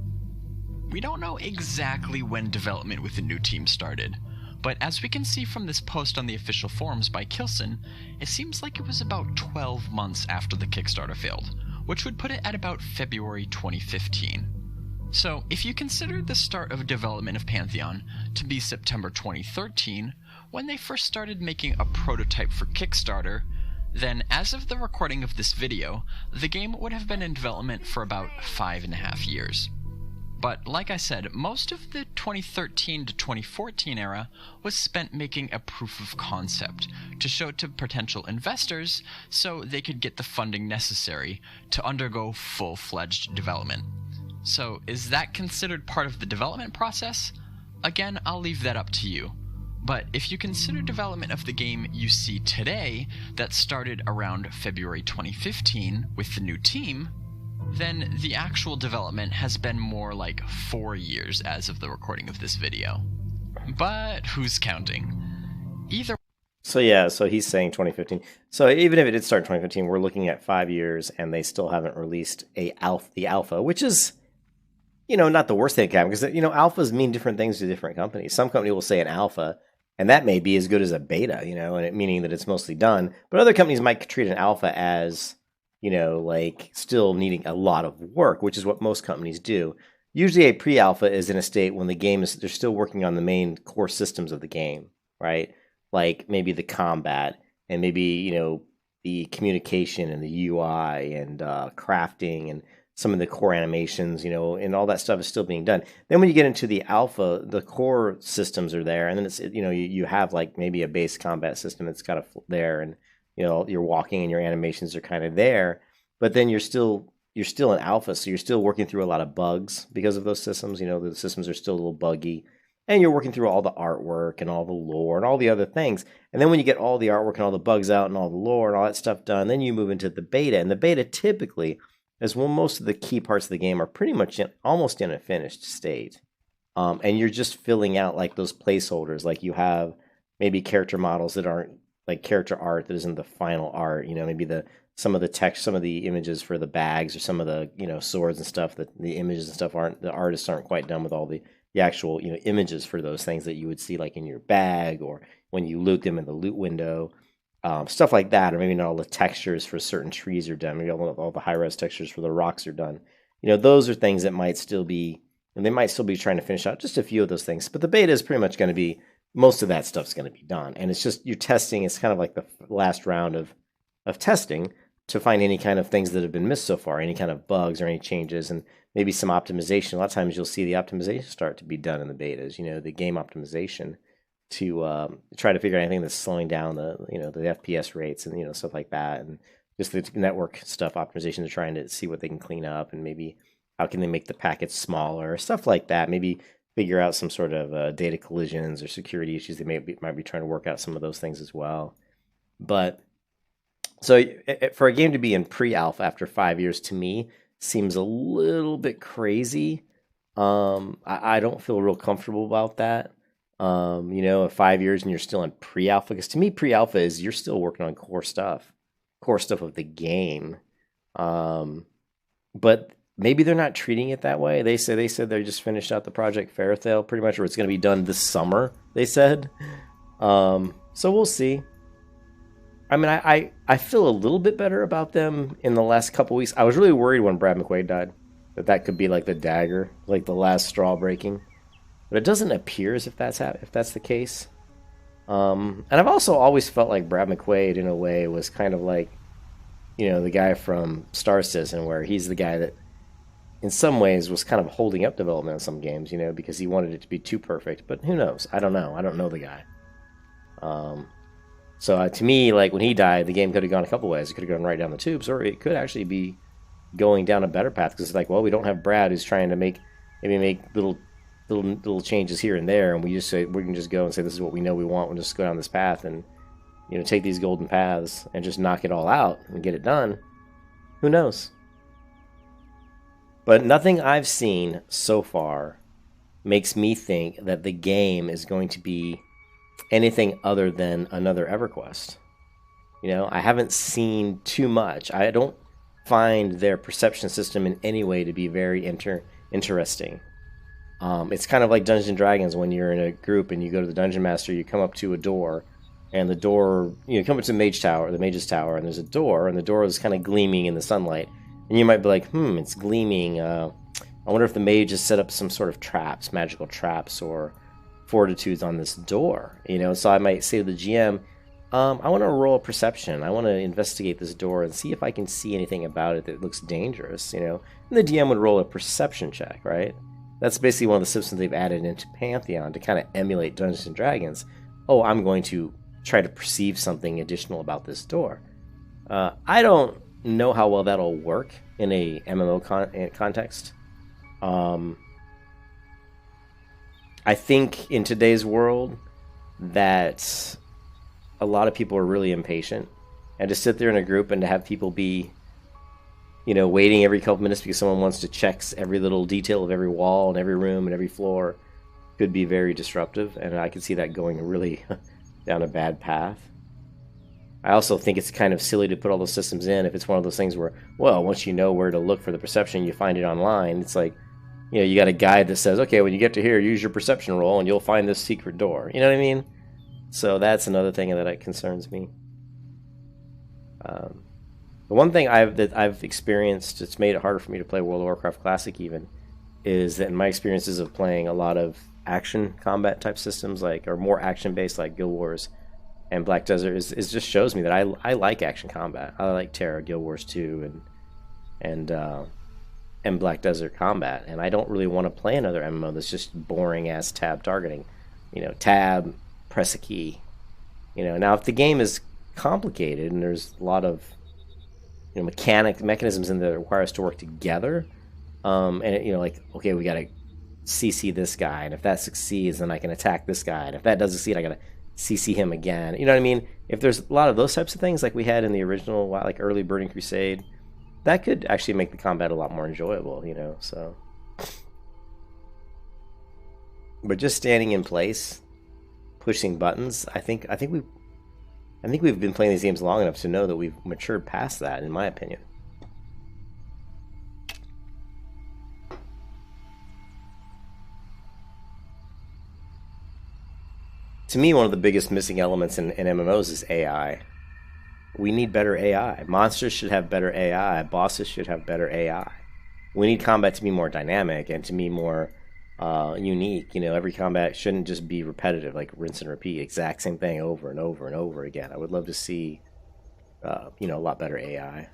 We don't know exactly when development with the new team started, but as we can see from this post on the official forums by Kilson, it seems like it was about 12 months after the Kickstarter failed, which would put it at about February 2015. So, if you consider the start of development of Pantheon to be September 2013, when they first started making a prototype for Kickstarter, then as of the recording of this video, the game would have been in development for about 5.5 years. But like I said, most of the 2013 to 2014 era was spent making a proof of concept to show to potential investors so they could get the funding necessary to undergo full-fledged development. So is that considered part of the development process? Again, I'll leave that up to you. But if you consider development of the game you see today that started around February 2015 with the new team, then the actual development has been more like 4 years as of the recording of this video. But who's counting? Either. So yeah, so he's saying 2015. So even if it did start in 2015, we're looking at 5 years, and they still haven't released the alpha, which is, not the worst thing can happen, because alphas mean different things to different companies. Some company will say an alpha, and that may be as good as a beta, and it meaning that it's mostly done. But other companies might treat an alpha as like still needing a lot of work, which is what most companies do. Usually a pre-alpha is in a state when the game is, they're still working on the main core systems of the game, right? Like maybe the combat and maybe, the communication and the UI and crafting and some of the core animations, and all that stuff is still being done. Then when you get into the alpha, the core systems are there, and then it's, you have like maybe a base combat system that's got there, and you're walking and your animations are kind of there, but then you're still in alpha, so you're still working through a lot of bugs because of those systems. The systems are still a little buggy, and you're working through all the artwork and all the lore and all the other things. And then when you get all the artwork and all the bugs out and all the lore and all that stuff done, then you move into the beta. And the beta typically is when most of the key parts of the game are pretty much almost in a finished state. And you're just filling out like those placeholders, like you have maybe character models that aren't like character art that isn't the final art, maybe some of the text, some of the images for the bags, or some of the, swords and stuff, that the images and stuff the artists aren't quite done with all the actual, images for those things that you would see like in your bag or when you loot them in the loot window, stuff like that. Or maybe not all the textures for certain trees are done. Maybe all the high-res textures for the rocks are done. Those are things that might still be, and they might still be trying to finish out just a few of those things. But the beta is pretty much going to be, most of that stuff's going to be done. And it's just, you're testing, it's kind of like the last round of testing to find any kind of things that have been missed so far, any kind of bugs or any changes, and maybe some optimization. A lot of times you'll see the optimization start to be done in the betas, the game optimization to try to figure out anything that's slowing down the FPS rates and, stuff like that. And just the network stuff optimization, they're trying to see what they can clean up, and maybe how can they make the packets smaller, stuff like that. Maybe figure out some sort of data collisions or security issues. They might be trying to work out some of those things as well. But So for a game to be in pre-alpha after 5 years, to me, seems a little bit crazy. I don't feel real comfortable about that. You know, at 5 years and you're still in pre-alpha, because to me, pre-alpha is you're still working on core stuff of the game. But maybe they're not treating it that way. They said they just finished out the Project Fairytale pretty much, or it's going to be done this summer, they said. So we'll see. I mean, I feel a little bit better about them in the last couple weeks. I was really worried when Brad McQuaid died that could be like the dagger, like the last straw breaking. But it doesn't appear as if that's the case. And I've also always felt like Brad McQuaid, in a way, was kind of like, you know, the guy from Star Citizen, where he's the guy that, in some ways, was kind of holding up development in some games, you know, because he wanted it to be too perfect. But who knows? I don't know. I don't know the guy. So to me, like, when he died, the game could have gone a couple ways. It could have gone right down the tubes, or it could actually be going down a better path, because it's like, well, we don't have Brad who's trying to make little changes here and there, and we can just go and say, this is what we know we want. We'll just go down this path and, you know, take these golden paths and just knock it all out and get it done. Who knows? But nothing I've seen so far makes me think that the game is going to be anything other than another EverQuest. You know, I haven't seen too much. I don't find their perception system in any way to be very interesting. It's kind of like Dungeons and Dragons. When you're in a group and you go to the Dungeon Master, you come up to a door, and the door, you know, come up to the Mage's Tower, and there's a door, and the door is kind of gleaming in the sunlight. And you might be like, it's gleaming. I wonder if the mage has set up some sort of traps, magical traps, or fortitudes on this door. You know, so I might say to the GM, I want to roll a perception. I want to investigate this door and see if I can see anything about it that looks dangerous, you know. And the DM would roll a perception check, right? That's basically one of the systems they've added into Pantheon to kind of emulate Dungeons and Dragons. Oh, I'm going to try to perceive something additional about this door. I don't know how well that'll work in a MMO context. I think in today's world that a lot of people are really impatient, and to sit there in a group and to have people be, you know, waiting every couple minutes because someone wants to check every little detail of every wall and every room and every floor could be very disruptive, and I could see that going really down a bad path. I also think it's kind of silly to put all those systems in if it's one of those things where, well, once you know where to look for the perception, you find it online. It's like, you know, you got a guide that says, okay, when you get to here, use your perception roll and you'll find this secret door. You know what I mean? So that's another thing that concerns me. The one thing I've experienced, it's made it harder for me to play World of Warcraft Classic even, is that in my experiences of playing a lot of action combat type systems, like, or more action based, like Guild Wars and Black Desert, is just shows me that I like action combat. I like Terra, Guild Wars 2, and Black Desert combat, and I don't really want to play another MMO that's just boring ass tab targeting. You know, tab, press a key. You know, now if the game is complicated and there's a lot of, you know, mechanisms in there that require us to work together, and it, you know, like, okay, we gotta CC this guy, and if that succeeds, then I can attack this guy, and if that doesn't succeed, I gotta CC him again. You know what I mean? If there's a lot of those types of things like we had in the original, like early Burning Crusade, that could actually make the combat a lot more enjoyable, you know, so. But just standing in place, pushing buttons, I think we've been playing these games long enough to know that we've matured past that, in my opinion. To me, one of the biggest missing elements in MMOs is AI. We need better AI. Monsters should have better AI. Bosses should have better AI. We need combat to be more dynamic and to be more unique. You know, every combat shouldn't just be repetitive, like rinse and repeat, exact same thing over and over and over again. I would love to see, you know, a lot better AI.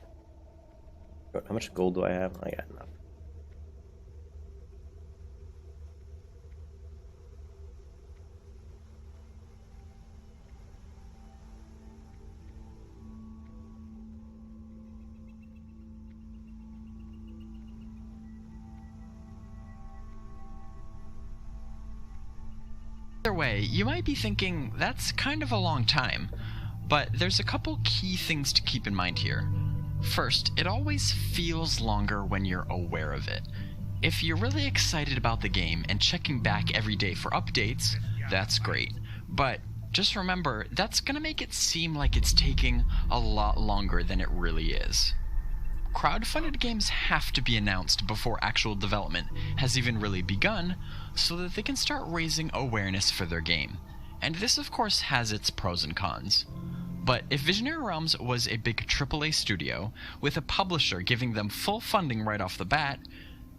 How much gold do I have? I got enough. Either way, you might be thinking, that's kind of a long time. But there's a couple key things to keep in mind here. First, it always feels longer when you're aware of it. If you're really excited about the game and checking back every day for updates, that's great. But just remember, that's gonna make it seem like it's taking a lot longer than it really is. Crowdfunded games have to be announced before actual development has even really begun, so that they can start raising awareness for their game. And this of course has its pros and cons. But if Visionary Realms was a big AAA studio, with a publisher giving them full funding right off the bat,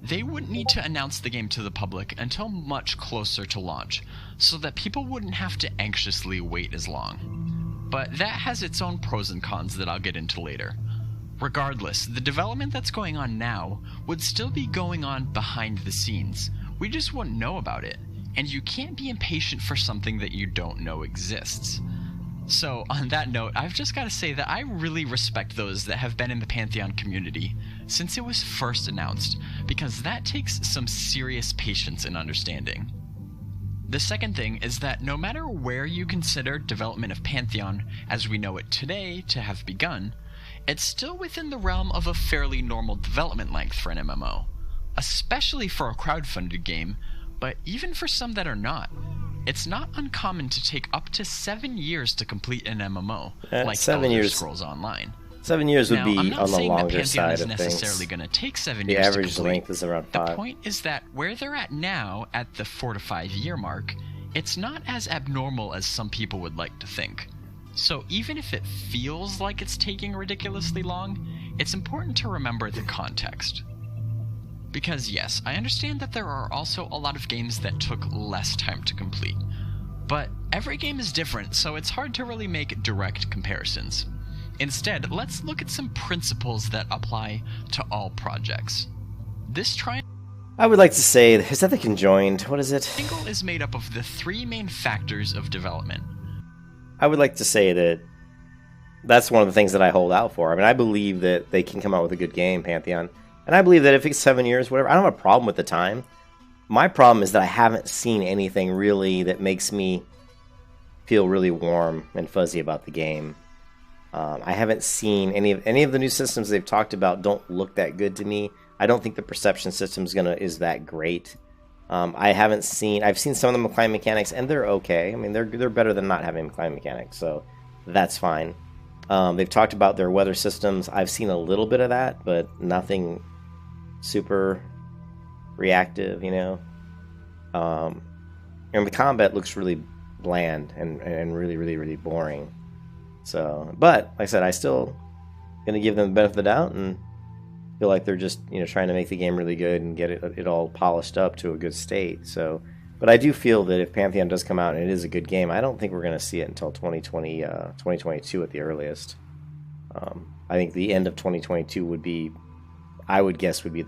they wouldn't need to announce the game to the public until much closer to launch, so that people wouldn't have to anxiously wait as long. But that has its own pros and cons that I'll get into later. Regardless, the development that's going on now would still be going on behind the scenes. We just wouldn't know about it, and you can't be impatient for something that you don't know exists. So, on that note, I've just got to say that I really respect those that have been in the Pantheon community since it was first announced, because that takes some serious patience and understanding. The second thing is that no matter where you consider development of Pantheon as we know it today to have begun, it's still within the realm of a fairly normal development length for an MMO, especially for a crowdfunded game, but even for some that are not. It's not uncommon to take up to 7 years to complete an MMO, like 7 Elder years. Scrolls Online. 7 years would Now, be I'm not on the saying that longer Pantheon side is of necessarily things. going to take 7 The years to average complete. length is around The 5. point is that where they're at now, at the 4 to 5 year mark, it's not as abnormal as some people would like to think. So even if it feels like it's taking ridiculously long, it's important to remember the context. Because yes, I understand that there are also a lot of games that took less time to complete. But every game is different, so it's hard to really make direct comparisons. Instead, let's look at some principles that apply to all projects. This triangle I would like to say, is that the conjoined? What is it? is made up of the 3 main factors of development. I would like to say that that's one of the things that I hold out for. I mean, I believe that they can come out with a good game, Pantheon. And I believe that if it's 7 years, whatever, I don't have a problem with the time. My problem is that I haven't seen anything really that makes me feel really warm and fuzzy about the game. I haven't seen any of the new systems they've talked about. Don't look that good to me. I don't think the perception system is that great. I've seen some of the climb mechanics, and they're okay. I mean, they're better than not having climb mechanics, so that's fine. They've talked about their weather systems. I've seen a little bit of that, but nothing super reactive, you know. And the combat looks really bland and really, really, really boring. So, but like I said, I still gonna give them the benefit of the doubt and feel like they're just, you know, trying to make the game really good and get it all polished up to a good state. So, but I do feel that if Pantheon does come out and it is a good game, I don't think we're gonna see it until 2022 at the earliest. I think the end of 2022 would be, I would guess, would be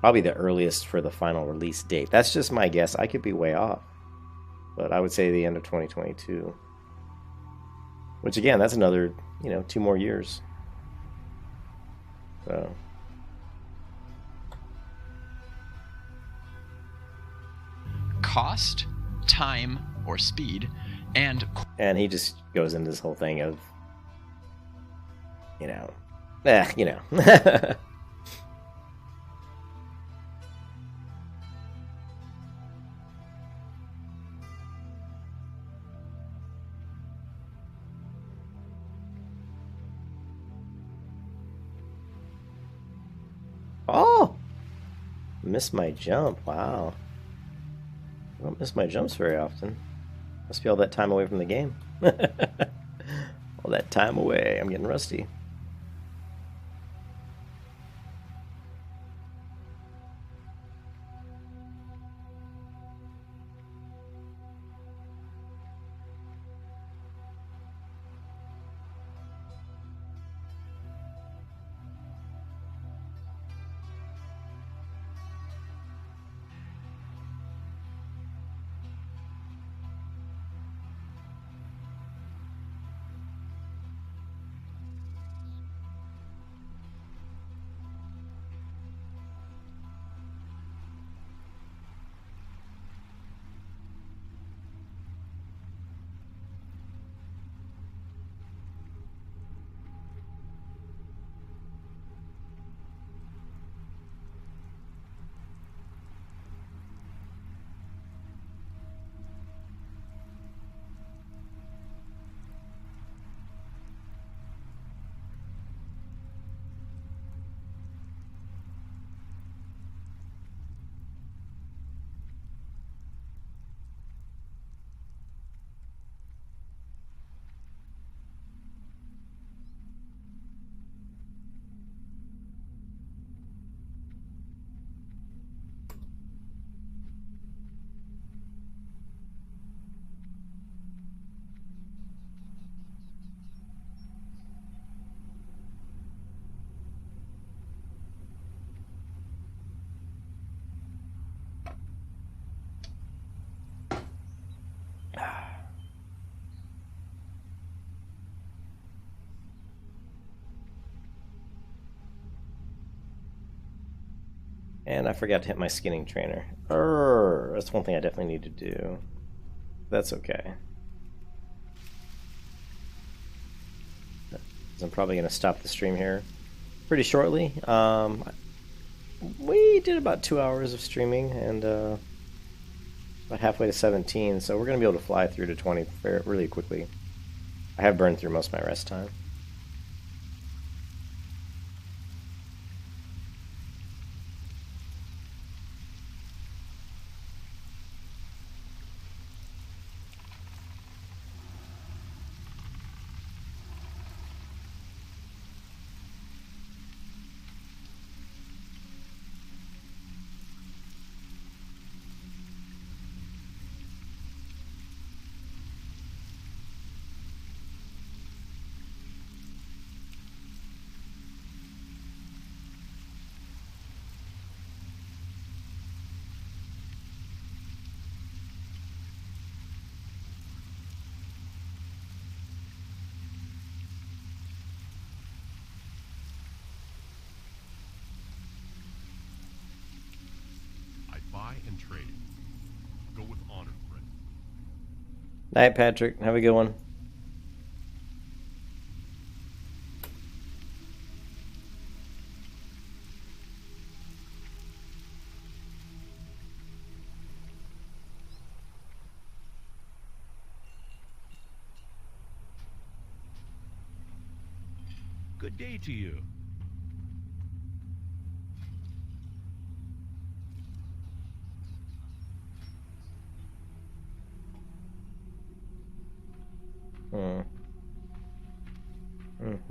probably the earliest for the final release date. That's just my guess. I could be way off, but I would say the end of 2022. Which again, that's another, 2 more years. So. Cost, time, or speed, and he just goes into this whole thing of, Oh! Missed my jump. Wow. I don't miss my jumps very often. Must be all that time away from the game. All that time away. I'm getting rusty. And I forgot to hit my skinning trainer. That's one thing I definitely need to do. That's okay. I'm probably going to stop the stream here pretty shortly. We did about 2 hours of streaming and about halfway to 17, so we're going to be able to fly through to 20 really quickly. I have burned through most of my rest time. Buy and trade. Go with honor, friend. Night, Patrick. Have a good one. Good day to you.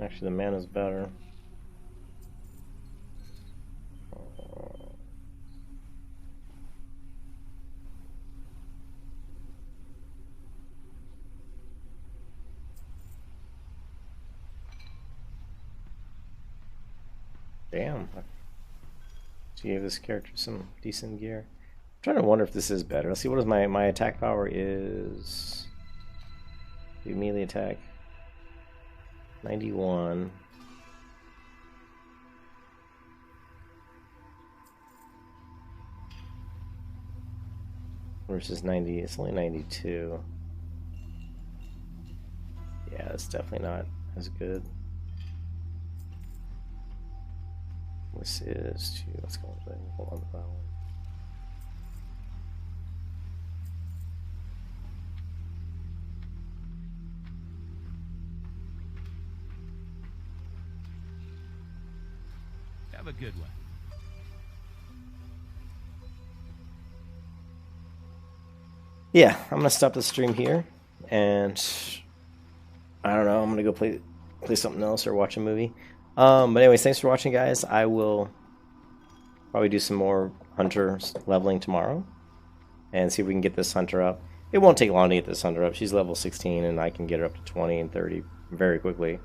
Actually, the mana's better. Damn. She gave this character some decent gear. I'm trying to wonder if this is better. Let's see, what is my attack power is... The melee attack. 91. Versus 90. It's only 92. Yeah, that's definitely not as good. This is to... Let's go with that. Hold on to that one. Have a good one. Yeah, I'm gonna stop the stream here, and I don't know. I'm gonna go play something else or watch a movie. But anyways, thanks for watching, guys. I will probably do some more hunter leveling tomorrow, and see if we can get this hunter up. It won't take long to get this hunter up. She's level 16, and I can get her up to 20 and 30 very quickly.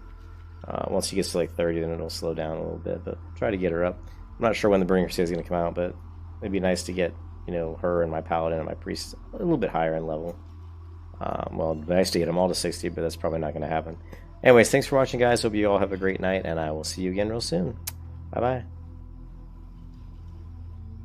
Once she gets to like 30, then it'll slow down a little bit, but try to get her up. I'm not sure when the Bringer Sale is going to come out, but it'd be nice to get, you know, her and my Paladin and my Priest a little bit higher in level. Well, it'd be nice to get them all to 60, but that's probably not going to happen. Anyways, thanks for watching, guys. Hope you all have a great night, and I will see you again real soon. Bye-bye.